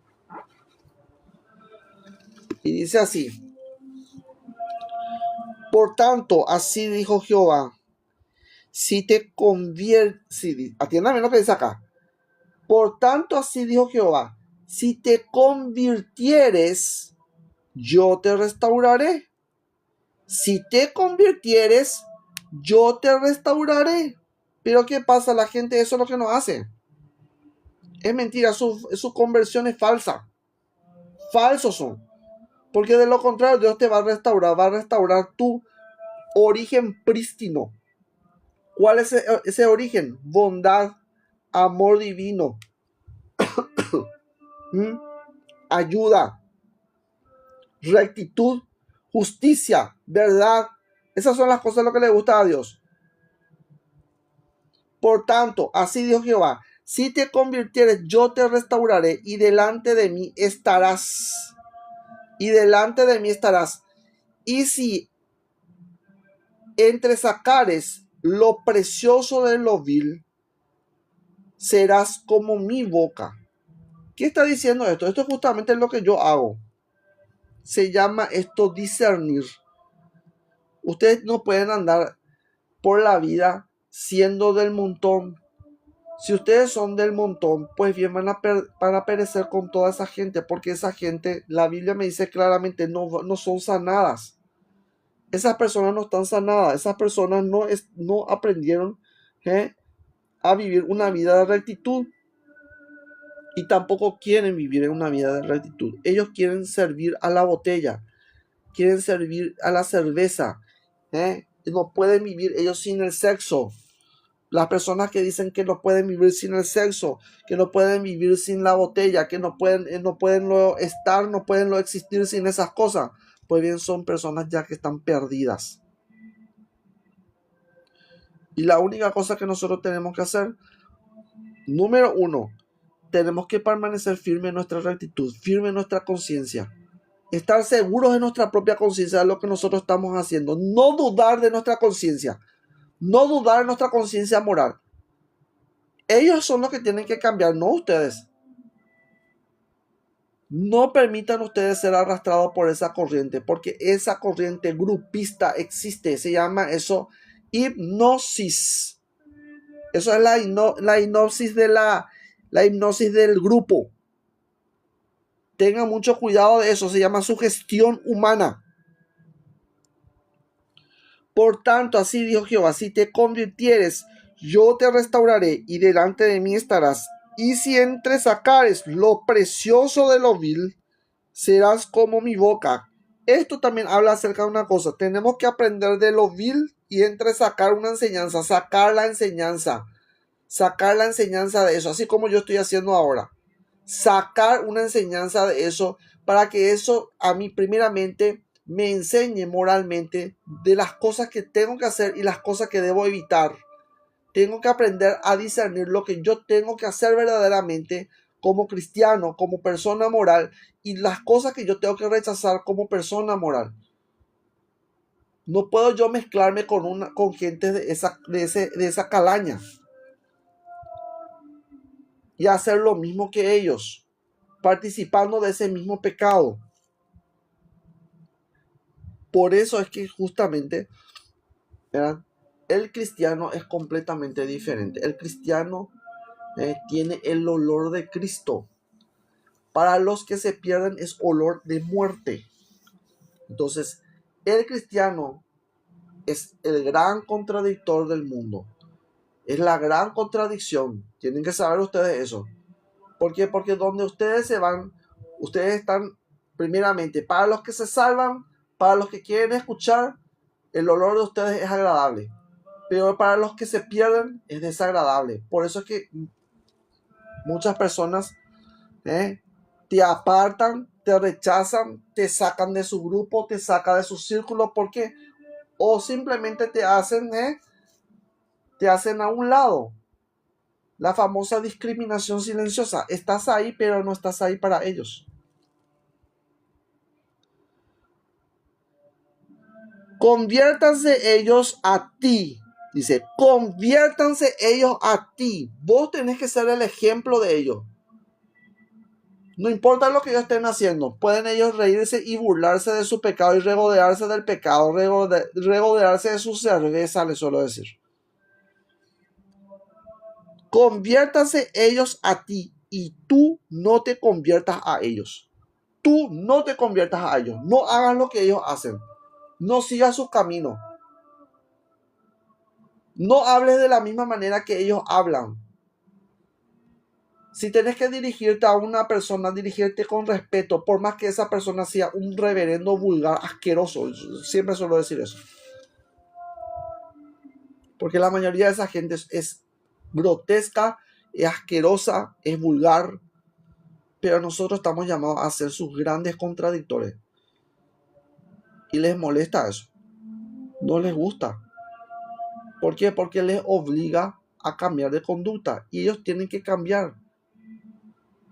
Y dice así: por tanto, así dijo Jehová, si te conviertes, atiéndame lo que dice acá. Por tanto, así dijo Jehová, si te convirtieres, yo te restauraré. Si te convirtieres, yo te restauraré. Pero ¿qué pasa? La gente eso es lo que no hace. Es mentira, su conversión es falsa. Falsos son. Porque de lo contrario, Dios te va a restaurar tu origen prístino. ¿Cuál es ese origen? Bondad, amor divino, ayuda, rectitud, justicia, verdad. Esas son las cosas lo que le gusta a Dios. Por tanto, así dijo Jehová, si te convirtieres, yo te restauraré y delante de mí estarás. Y delante de mí estarás. Y si entresacares lo precioso de lo vil, serás como mi boca. ¿Qué está diciendo esto? Esto es justamente lo que yo hago. Se llama esto discernir. Ustedes no pueden andar por la vida siendo del montón. Si ustedes son del montón, pues bien van a perecer con toda esa gente, porque esa gente, la Biblia me dice claramente, no son sanadas. Esas personas no están sanadas, esas personas no aprendieron a vivir una vida de rectitud. Y tampoco quieren vivir en una vida de rectitud. Ellos quieren servir a la botella, quieren servir a la cerveza. No pueden vivir ellos sin el sexo. Las personas que dicen que no pueden vivir sin el sexo, que no pueden vivir sin la botella, que no pueden estar, no pueden existir sin esas cosas, pues bien son personas ya que están perdidas. Y la única cosa que nosotros tenemos que hacer, número 1, tenemos que permanecer firmes en nuestra rectitud, firmes en nuestra conciencia. Estar seguros de nuestra propia conciencia de lo que nosotros estamos haciendo. No dudar de nuestra conciencia. No dudar de nuestra conciencia moral. Ellos son los que tienen que cambiar, no ustedes. No permitan ustedes ser arrastrados por esa corriente, porque esa corriente grupista existe. Se llama eso hipnosis. Eso es la hipnosis la hipnosis del grupo. Tengan mucho cuidado de eso. Se llama sugestión humana. Por tanto, así dijo Jehová, si te convirtieres, yo te restauraré y delante de mí estarás. Y si entresacares lo precioso de lo vil, serás como mi boca. Esto también habla acerca de una cosa. Tenemos que aprender de lo vil y entresacar una enseñanza, sacar la enseñanza de eso, así como yo estoy haciendo ahora. Sacar una enseñanza de eso para que eso a mí primeramente me enseñe moralmente de las cosas que tengo que hacer y las cosas que debo evitar. Tengo que aprender a discernir lo que yo tengo que hacer verdaderamente como cristiano, como persona moral, y las cosas que yo tengo que rechazar como persona moral. No puedo yo mezclarme con gente de esa calaña y hacer lo mismo que ellos, participando de ese mismo pecado. Por eso es que justamente, ¿verdad?, el cristiano es completamente diferente. El cristiano tiene el olor de Cristo. Para los que se pierden es olor de muerte. Entonces, el cristiano es el gran contradictor del mundo. Es la gran contradicción. Tienen que saber ustedes eso. ¿Por qué? Porque donde ustedes se van, ustedes están primeramente, para los que se salvan, para los que quieren escuchar, el olor de ustedes es agradable. Pero para los que se pierden es desagradable. Por eso es que muchas personas te apartan, te rechazan, te sacan de su grupo, te sacan de su círculo. ¿Por qué? O simplemente te hacen a un lado. La famosa discriminación silenciosa. Estás ahí, pero no estás ahí para ellos. Conviértanse ellos a ti. Dice, conviértanse ellos a ti. Vos tenés que ser el ejemplo de ellos. No importa lo que ellos estén haciendo. Pueden ellos reírse y burlarse de su pecado y regodearse del pecado. Regodearse de su cerveza, les suelo decir. Conviértanse ellos a ti y tú no te conviertas a ellos. Tú no te conviertas a ellos. No hagas lo que ellos hacen. No sigas sus caminos. No hables de la misma manera que ellos hablan. Si tenés que dirigirte a una persona, dirigirte con respeto, por más que esa persona sea un reverendo vulgar, asqueroso. Siempre suelo decir eso. Porque la mayoría de esa gente es grotesca, es asquerosa, es vulgar. Pero nosotros estamos llamados a ser sus grandes contradictores. Y les molesta eso. No les gusta. ¿Por qué? Porque les obliga a cambiar de conducta. Y ellos tienen que cambiar.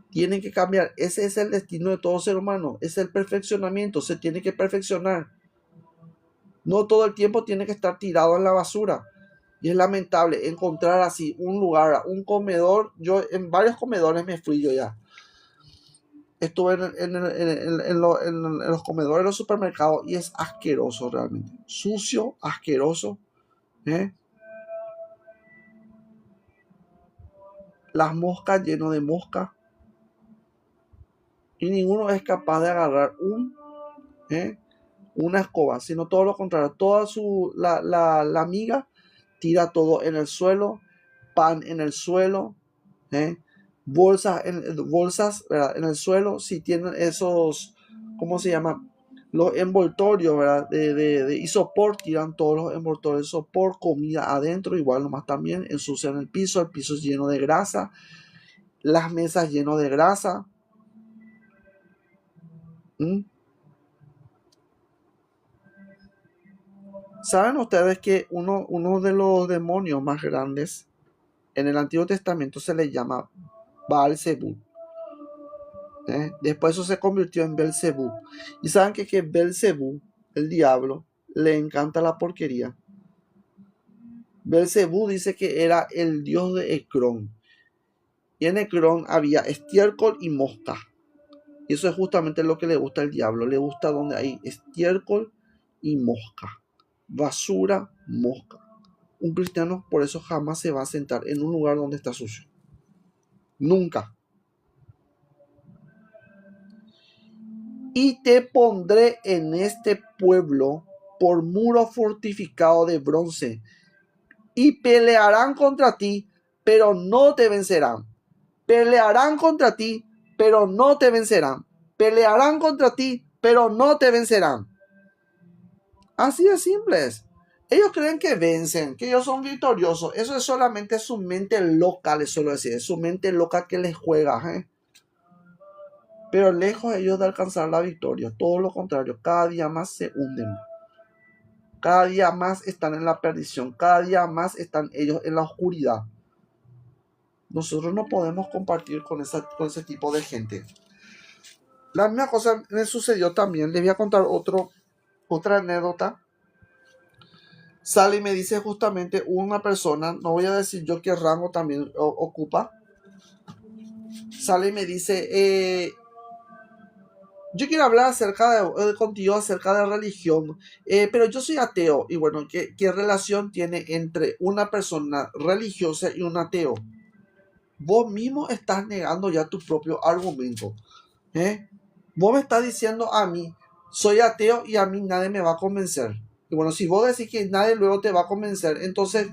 Tienen que cambiar. Ese es el destino de todo ser humano. Es el perfeccionamiento. Se tiene que perfeccionar. No todo el tiempo tiene que estar tirado en la basura. Y es lamentable encontrar así un lugar, un comedor. Yo en varios comedores me fui yo ya. Estuve en los comedores de los supermercados y es asqueroso realmente. Sucio, asqueroso. Las moscas llenas de moscas. Y ninguno es capaz de agarrar una escoba, sino todo lo contrario. Toda la miga tira todo en el suelo, pan en el suelo, bolsas, ¿verdad?, en el suelo. Si tienen esos, ¿cómo se llama?, los envoltorios, ¿verdad?, de isopor, tiran todos los envoltorios de isopor, comida adentro, igual nomás también ensucian el piso es lleno de grasa, las mesas llenas de grasa. ¿Saben ustedes que uno de los demonios más grandes en el Antiguo Testamento se le llama Baal-Zebub? Después eso se convirtió en Belzebub. ¿Y saben que Belzebub, el diablo, le encanta la porquería? Belzebub dice que era el dios de Ecrón. Y en Ecrón había estiércol y mosca. Y eso es justamente lo que le gusta al diablo. Le gusta donde hay estiércol y mosca. Basura, mosca. Un cristiano por eso jamás se va a sentar en un lugar donde está sucio. Nunca. Y te pondré en este pueblo por muro fortificado de bronce. Y pelearán contra ti, pero no te vencerán. Pelearán contra ti, pero no te vencerán. Pelearán contra ti, pero no te vencerán. Así de simple es. Ellos creen que vencen, que ellos son victoriosos. Eso es solamente su mente loca, les suelo decir. Es su mente loca que les juega. Pero lejos ellos de alcanzar la victoria. Todo lo contrario, cada día más se hunden. Cada día más están en la perdición. Cada día más están ellos en la oscuridad. Nosotros no podemos compartir con ese tipo de gente. La misma cosa me sucedió también. Les voy a contar otra anécdota. Sale y me dice justamente una persona, no voy a decir yo qué rango también ocupa. Sale y me dice, yo quiero hablar contigo acerca de religión, pero yo soy ateo. Y bueno, ¿qué relación tiene entre una persona religiosa y un ateo? Vos mismo estás negando ya tu propio argumento. Vos me estás diciendo a mí, soy ateo y a mí nadie me va a convencer. Y bueno, si vos decís que nadie luego te va a convencer, entonces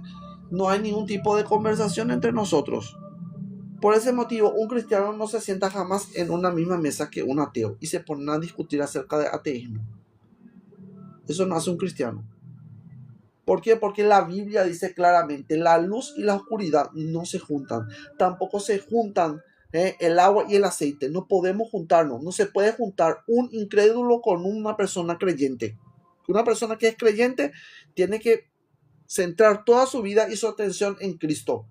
no hay ningún tipo de conversación entre nosotros. Por ese motivo, un cristiano no se sienta jamás en una misma mesa que un ateo y se ponen a discutir acerca de ateísmo. Eso no hace un cristiano. ¿Por qué? Porque la Biblia dice claramente, la luz y la oscuridad no se juntan. Tampoco se juntan el agua y el aceite. No podemos juntarnos. No se puede juntar un incrédulo con una persona creyente. Una persona que es creyente tiene que centrar toda su vida y su atención en Cristo.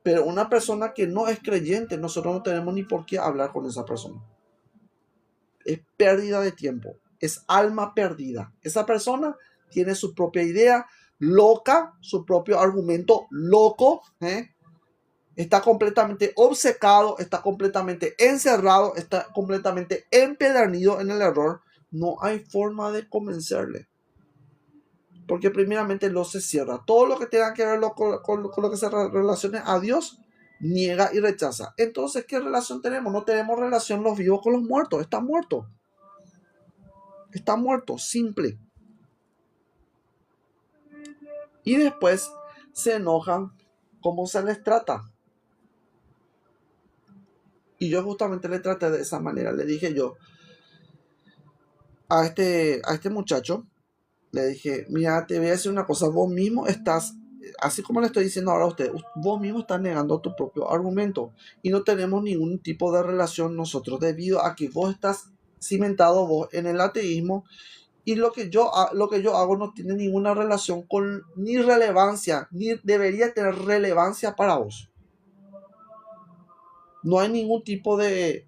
Pero una persona que no es creyente, nosotros no tenemos ni por qué hablar con esa persona. Es pérdida de tiempo. Es alma perdida. Esa persona tiene su propia idea loca, su propio argumento loco, está completamente obcecado, está completamente encerrado, está completamente empedernido en el error. No hay forma de convencerle. Porque primeramente lo se cierra. Todo lo que tenga que ver con lo que se relacione a Dios, niega y rechaza. Entonces, ¿qué relación tenemos? No tenemos relación los vivos con los muertos. Está muerto. Está muerto, simple. Y después se enojan cómo se les trata. Y yo justamente le traté de esa manera. Le dije yo a este muchacho, le dije, mira, te voy a decir una cosa, vos mismo estás, así como le estoy diciendo ahora a usted, vos mismo estás negando tu propio argumento y no tenemos ningún tipo de relación nosotros debido a que vos estás cimentado vos en el ateísmo y lo que yo hago no tiene ninguna relación con ni relevancia, ni debería tener relevancia para vos. No hay ningún tipo de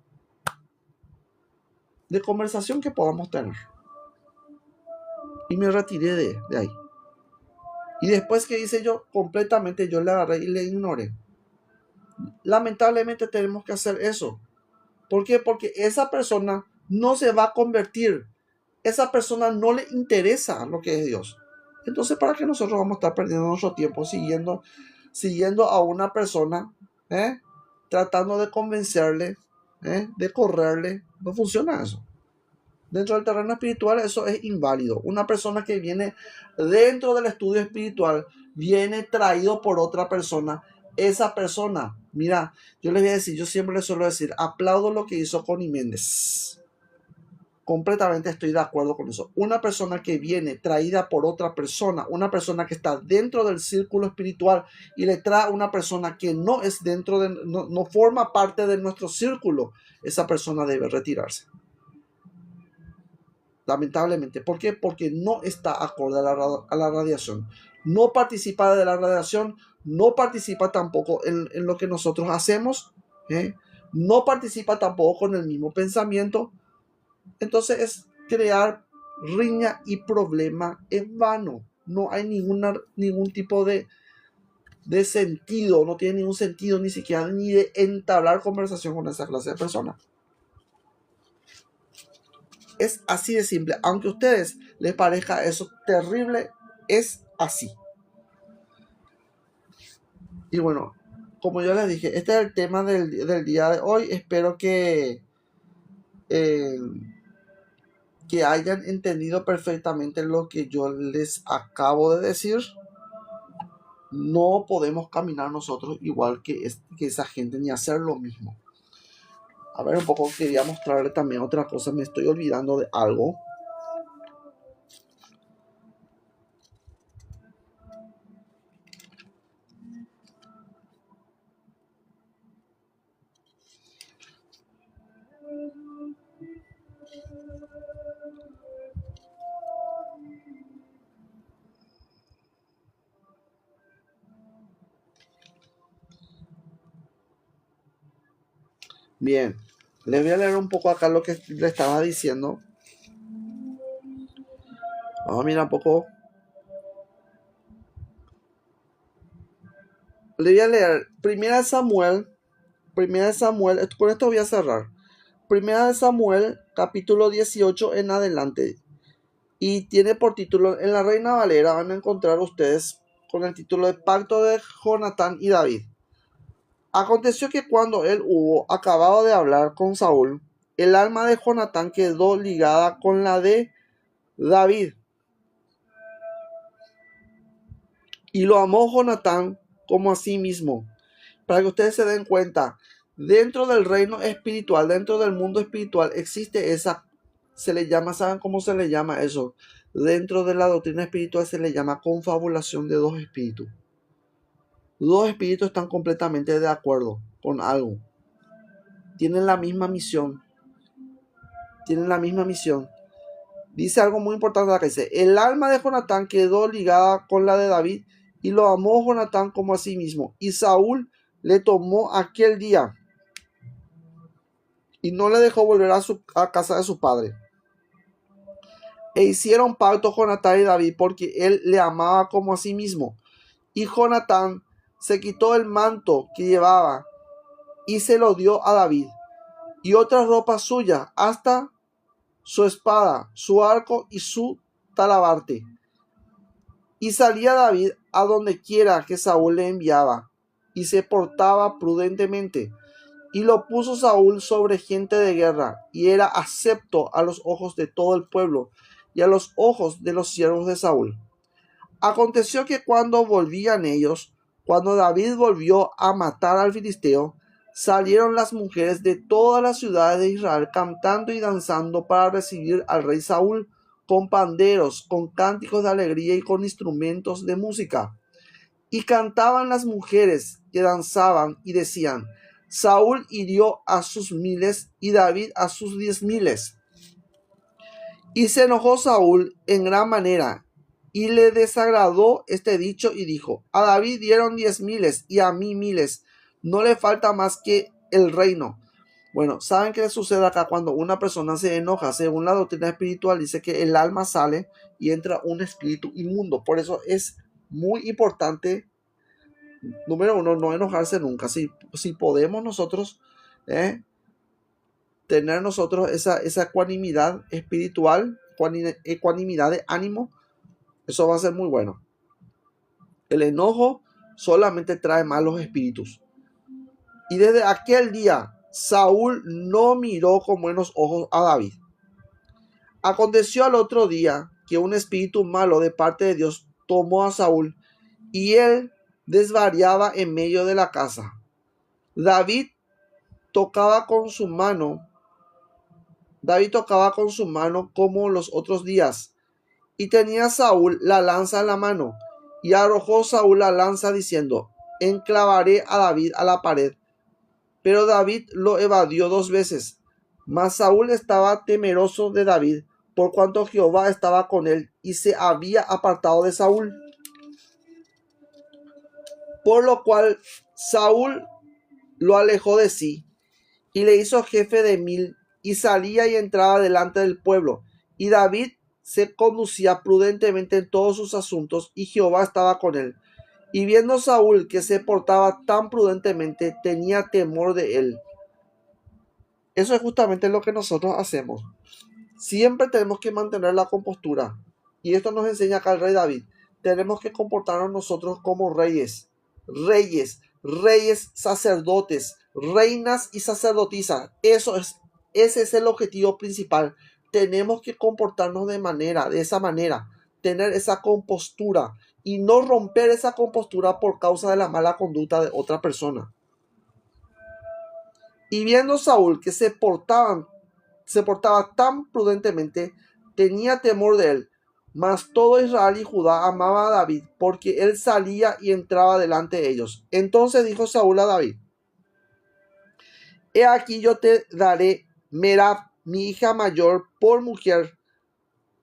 conversación que podamos tener. Y me retiré de ahí. Y después, ¿qué hice yo? Completamente yo le agarré y le ignoré. Lamentablemente tenemos que hacer eso. ¿Por qué? Porque esa persona no se va a convertir. Esa persona no le interesa lo que es Dios. Entonces, ¿para qué nosotros vamos a estar perdiendo nuestro tiempo siguiendo a una persona, tratando de convencerle, de correrle? No funciona eso. Dentro del terreno espiritual eso es inválido. Una persona que viene dentro del estudio espiritual, viene traído por otra persona. Esa persona, mira, yo les voy a decir, yo siempre les suelo decir, aplaudo lo que hizo Connie Méndez. Completamente estoy de acuerdo con eso. Una persona que viene traída por otra persona, una persona que está dentro del círculo espiritual y le trae a una persona que no es no forma parte de nuestro círculo, esa persona debe retirarse. Lamentablemente. ¿Por qué? Porque no está acorde a la radiación. No participa de la radiación, no participa tampoco en lo que nosotros hacemos, no participa tampoco con el mismo pensamiento. Entonces es crear riña y problema en vano. No hay ningún tipo de sentido, no tiene ningún sentido ni siquiera ni de entablar conversación con esa clase de personas. Es así de simple. Aunque a ustedes les parezca eso terrible, es así. Y bueno, como yo les dije, este es el tema del día de hoy. Espero que hayan entendido perfectamente lo que yo les acabo de decir. No podemos caminar nosotros igual que esa gente ni hacer lo mismo. A ver, un poco quería mostrarle también otra cosa. Me estoy olvidando de algo. Bien, les voy a leer un poco acá lo que le estaba diciendo. Vamos a mirar un poco. Le voy a leer Primera de Samuel, con esto voy a cerrar. Primera de Samuel, capítulo 18 en adelante. Y tiene por título, en la Reina Valera van a encontrar ustedes con el título de Pacto de Jonatán y David. Aconteció que cuando él hubo acabado de hablar con Saúl, el alma de Jonatán quedó ligada con la de David. Y lo amó Jonatán como a sí mismo. Para que ustedes se den cuenta, dentro del reino espiritual, dentro del mundo espiritual, existe esa, se le llama, ¿saben cómo se le llama eso? Dentro de la doctrina espiritual se le llama confabulación de dos espíritus. Dos espíritus están completamente de acuerdo con algo. Tienen la misma misión. Dice algo muy importante acá, dice, el alma de Jonatán quedó ligada con la de David y lo amó Jonatán como a sí mismo. Y Saúl le tomó aquel día y no le dejó volver a casa de su padre. E hicieron pacto Jonatán y David porque él le amaba como a sí mismo. Y Jonatán se quitó el manto que llevaba y se lo dio a David y otra ropa suya, hasta su espada, su arco y su talabarte. Y salía David a donde quiera que Saúl le enviaba, y se portaba prudentemente. Y lo puso Saúl sobre gente de guerra, y era acepto a los ojos de todo el pueblo, y a los ojos de los siervos de Saúl. Aconteció que cuando volvían ellos, cuando David volvió a matar al filisteo, salieron las mujeres de todas las ciudades de Israel cantando y danzando para recibir al rey Saúl, con panderos, con cánticos de alegría y con instrumentos de música. Y cantaban las mujeres que danzaban y decían, Saúl hirió a sus miles y David a sus 10,000. Y se enojó Saúl en gran manera, y le desagradó este dicho y dijo, a David dieron 10,000 y a mí 1,000, no le falta más que el reino. Bueno, ¿saben qué sucede acá cuando una persona se enoja? Según la doctrina espiritual dice que el alma sale y entra un espíritu inmundo. Por eso es muy importante, número uno, no enojarse nunca. Si podemos nosotros tener nosotros esa ecuanimidad espiritual, ecuanimidad de ánimo, eso va a ser muy bueno. El enojo solamente trae malos espíritus. Y desde aquel día, Saúl no miró con buenos ojos a David. Aconteció al otro día que un espíritu malo de parte de Dios tomó a Saúl y él desvariaba en medio de la casa. David tocaba con su mano como los otros días, y tenía Saúl la lanza en la mano, y arrojó Saúl la lanza diciendo, enclavaré a David a la pared. Pero David lo evadió 2 veces. Mas Saúl estaba temeroso de David, por cuanto Jehová estaba con él, y se había apartado de Saúl. Por lo cual Saúl lo alejó de sí, y le hizo jefe de 1,000, y salía y entraba delante del pueblo. Y David se conducía prudentemente en todos sus asuntos, y Jehová estaba con él. Y viendo Saúl que se portaba tan prudentemente, tenía temor de él. Eso es justamente lo que nosotros hacemos. Siempre tenemos que mantener la compostura. Y esto nos enseña acá el rey David. Tenemos que comportarnos nosotros como reyes, sacerdotes, reinas y sacerdotisas. Ese es el objetivo principal. Tenemos que comportarnos de esa manera, tener esa compostura y no romper esa compostura por causa de la mala conducta de otra persona. Y viendo Saúl que se portaba tan prudentemente, tenía temor de él. Mas todo Israel y Judá amaba a David, porque él salía y entraba delante de ellos. Entonces dijo Saúl a David, he aquí yo te daré Merab, mi hija mayor, por mujer,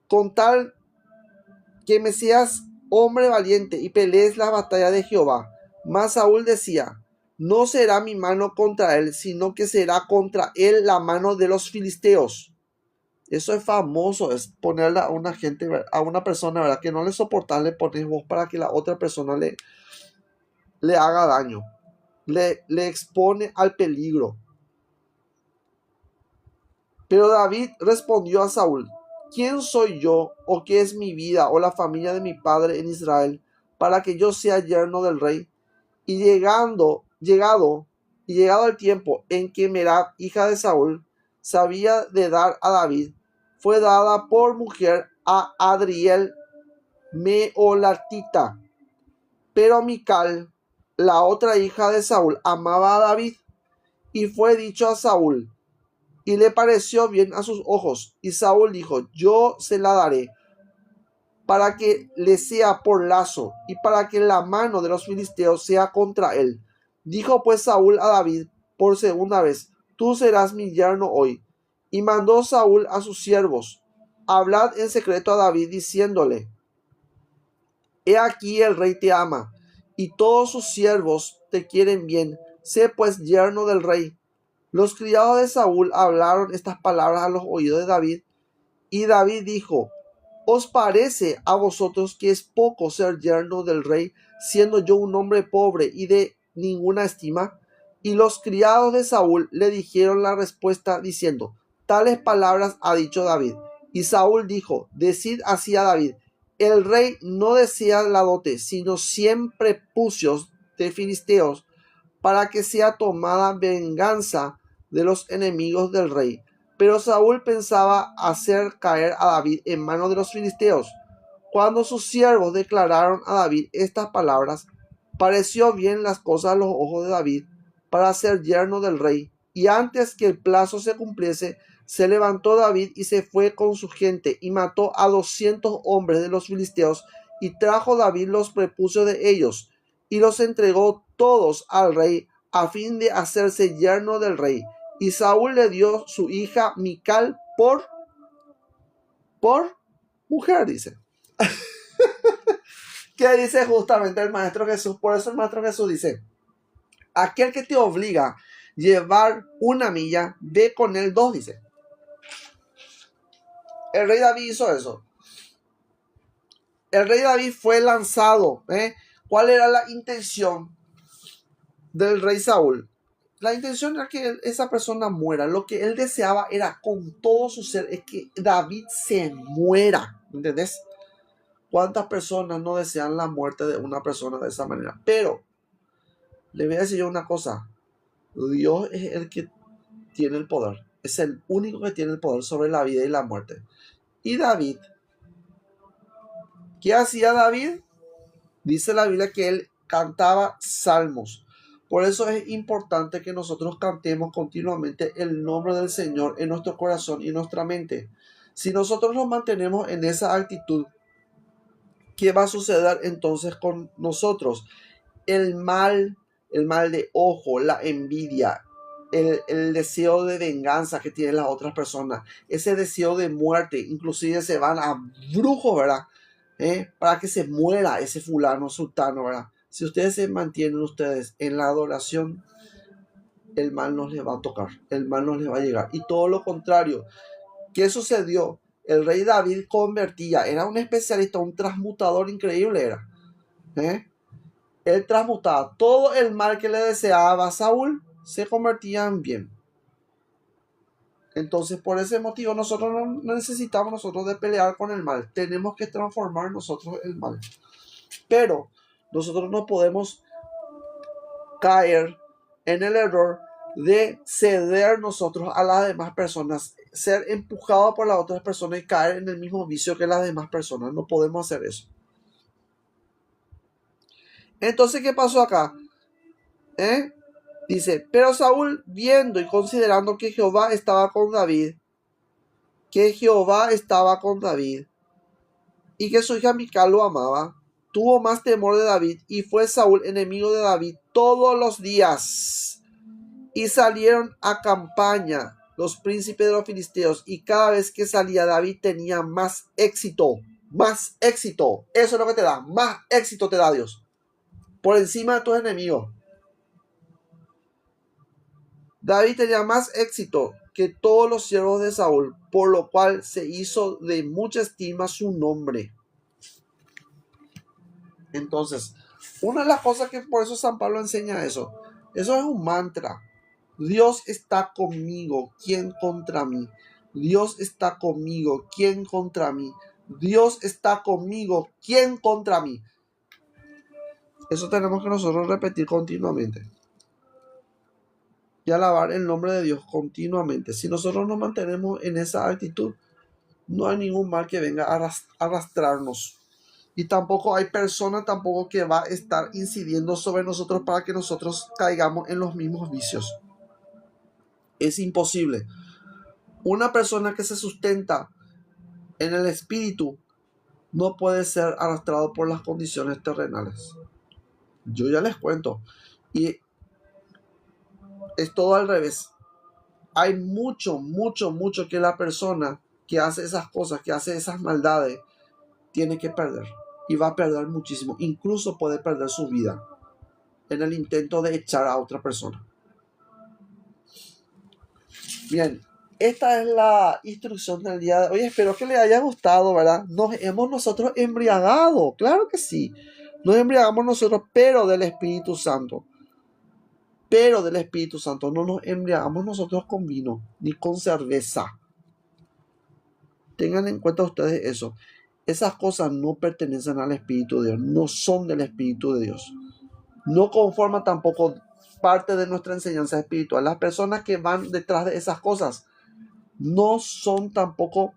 con tal que me seas hombre valiente y pelees la batalla de Jehová. Mas Saúl decía, no será mi mano contra él, sino que será contra él la mano de los filisteos. Eso es famoso, es ponerle a una gente, a una persona, ¿verdad? Que no le soportas, le pones vos para que la otra persona le haga daño, le expone al peligro. Pero David respondió a Saúl: ¿quién soy yo, o qué es mi vida, o la familia de mi padre en Israel, para que yo sea yerno del rey? Y llegado el tiempo en que Merab, hija de Saúl, sabía de dar a David, fue dada por mujer a Adriel Meolatita. Pero Mical, la otra hija de Saúl, amaba a David, y fue dicho a Saúl, y le pareció bien a sus ojos. Y Saúl dijo: yo se la daré, para que le sea por lazo, y para que la mano de los filisteos sea contra él. Dijo pues Saúl a David por segunda vez: tú serás mi yerno hoy. Y mandó Saúl a sus siervos: hablad en secreto a David, diciéndole: he aquí el rey te ama, y todos sus siervos te quieren bien. Sé pues yerno del rey. Los criados de Saúl hablaron estas palabras a los oídos de David, y David dijo: ¿os parece a vosotros que es poco ser yerno del rey, siendo yo un hombre pobre y de ninguna estima? Y los criados de Saúl le dijeron la respuesta, diciendo: tales palabras ha dicho David. Y Saúl dijo: decid así a David: el rey no desea la dote, sino 100 prepucios de filisteos, para que sea tomada venganza de los enemigos del rey. Pero Saúl pensaba hacer caer a David en manos de los filisteos. Cuando sus siervos declararon a David estas palabras, pareció bien las cosas a los ojos de David para ser yerno del rey. Y antes que el plazo se cumpliese, se levantó David y se fue con su gente, y mató a 200 hombres de los filisteos, y trajo David los prepucios de ellos, y los entregó todos al rey, a fin de hacerse yerno del rey. Y Saúl le dio su hija Mical por mujer, dice. ¿Qué dice justamente el Maestro Jesús? Por eso el Maestro Jesús dice: aquel que te obliga a llevar 1 milla, ve con él 2, dice. El rey David hizo eso. El rey David fue lanzado. ¿Cuál era la intención del rey Saúl? La intención era que esa persona muera. Lo que él deseaba era con todo su ser, es que David se muera. ¿Entendés? ¿Cuántas personas no desean la muerte de una persona de esa manera? Pero le voy a decir yo una cosa: Dios es el que tiene el poder. Es el único que tiene el poder sobre la vida y la muerte. Y David, ¿qué hacía David? Dice la Biblia que él cantaba salmos. Por eso es importante que nosotros cantemos continuamente el nombre del Señor en nuestro corazón y en nuestra mente. Si nosotros nos mantenemos en esa actitud, ¿qué va a suceder entonces con nosotros? El mal de ojo, la envidia, el deseo de venganza que tienen las otras personas, ese deseo de muerte, inclusive se van a brujos, ¿verdad? Para que se muera ese fulano, sultano, ¿verdad? Si ustedes se mantienen en la adoración, el mal no les va a tocar, el mal no les va a llegar. Y todo lo contrario, ¿qué sucedió? El rey David convertía, era un especialista, un transmutador increíble era. Él transmutaba todo el mal que le deseaba a Saúl, se convertía en bien. Entonces, por ese motivo, nosotros no necesitamos de pelear con el mal. Tenemos que transformar nosotros el mal. Pero nosotros no podemos caer en el error de ceder nosotros a las demás personas, ser empujados por las otras personas y caer en el mismo vicio que las demás personas. No podemos hacer eso. Entonces, ¿qué pasó acá? Dice: pero Saúl, viendo y considerando que Jehová estaba con David, y que su hija Mical lo amaba, tuvo más temor de David, y fue Saúl enemigo de David todos los días. Y salieron a campaña los príncipes de los filisteos, y cada vez que salía David tenía más éxito. Más éxito. Eso es lo que te da. Más éxito te da Dios. Por encima de tus enemigos. David tenía más éxito que todos los siervos de Saúl, por lo cual se hizo de mucha estima su nombre. Entonces, una de las cosas que por eso San Pablo enseña eso es un mantra. Dios está conmigo, ¿quién contra mí? Dios está conmigo, ¿quién contra mí? Dios está conmigo, ¿quién contra mí? Eso tenemos que nosotros repetir continuamente. Y alabar el nombre de Dios continuamente. Si nosotros nos mantenemos en esa actitud, no hay ningún mal que venga a arrastrarnos. Y tampoco hay persona tampoco que va a estar incidiendo sobre nosotros para que nosotros caigamos en los mismos vicios. Es imposible. Una persona que se sustenta en el espíritu no puede ser arrastrado por las condiciones terrenales. Yo ya les cuento. Y es todo al revés. Hay mucho que la persona que hace esas cosas, que hace esas maldades, tiene que perder. Y va a perder muchísimo. Incluso puede perder su vida en el intento de echar a otra persona. Bien, esta es la instrucción del día de hoy. Espero que les haya gustado, ¿verdad? Nos hemos nosotros embriagado, claro que sí. Nos embriagamos nosotros, pero del Espíritu Santo. Pero del Espíritu Santo. No nos embriagamos nosotros con vino, ni con cerveza. Tengan en cuenta ustedes eso. Esas cosas no pertenecen al Espíritu de Dios, no son del Espíritu de Dios. No conforman tampoco parte de nuestra enseñanza espiritual. Las personas que van detrás de esas cosas no son tampoco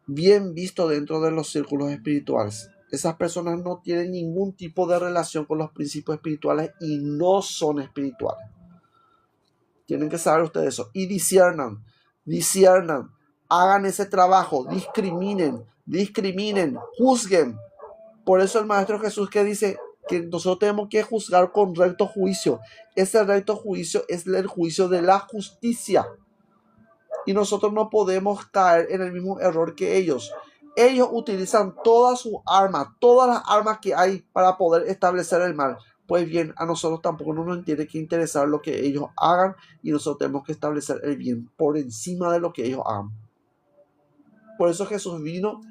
bien vistos dentro de los círculos espirituales. Esas personas no tienen ningún tipo de relación con los principios espirituales y no son espirituales. Tienen que saber ustedes eso. Y disciernan, hagan ese trabajo, discriminen, juzguen. Por eso el Maestro Jesús que dice que nosotros tenemos que juzgar con recto juicio. Ese recto juicio es el juicio de la justicia. Y nosotros no podemos caer en el mismo error que ellos. Ellos utilizan todas sus armas, todas las armas que hay para poder establecer el mal. Pues bien, a nosotros tampoco nos tiene que interesar lo que ellos hagan y nosotros tenemos que establecer el bien por encima de lo que ellos hagan. Por eso Jesús vino.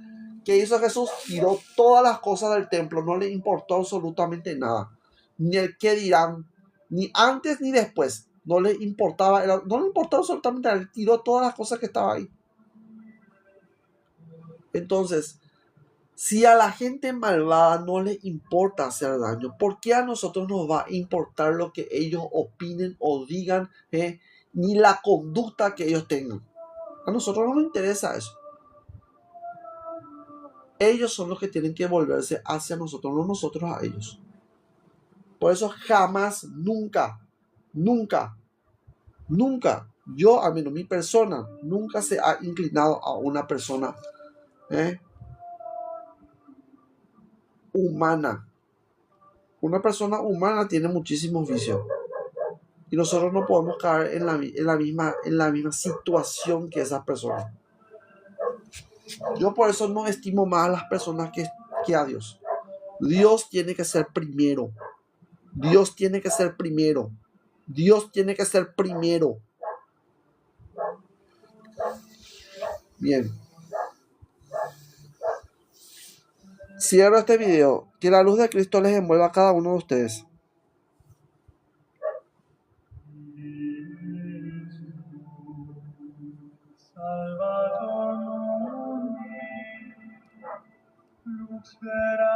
¿Qué hizo Jesús? Tiró todas las cosas del templo, no le importó absolutamente nada. Ni el qué dirán, ni antes ni después. No le importaba, no le importó absolutamente nada. Él tiró todas las cosas que estaban ahí. Entonces, si a la gente malvada no le importa hacer daño, ¿por qué a nosotros nos va a importar lo que ellos opinen o digan, ni la conducta que ellos tengan? A nosotros no nos interesa eso. Ellos son los que tienen que volverse hacia nosotros, no nosotros a ellos. Por eso jamás, nunca, yo, a menos mi persona, nunca se ha inclinado a una persona humana. Una persona humana tiene muchísimos vicios. Y nosotros no podemos caer en la misma situación que esas personas. Yo por eso no estimo más a las personas que a Dios. Dios tiene que ser primero. Dios tiene que ser primero. Dios tiene que ser primero. Bien. Cierro este video. Que la luz de Cristo les envuelva a cada uno de ustedes. Salvator mundi, lux vera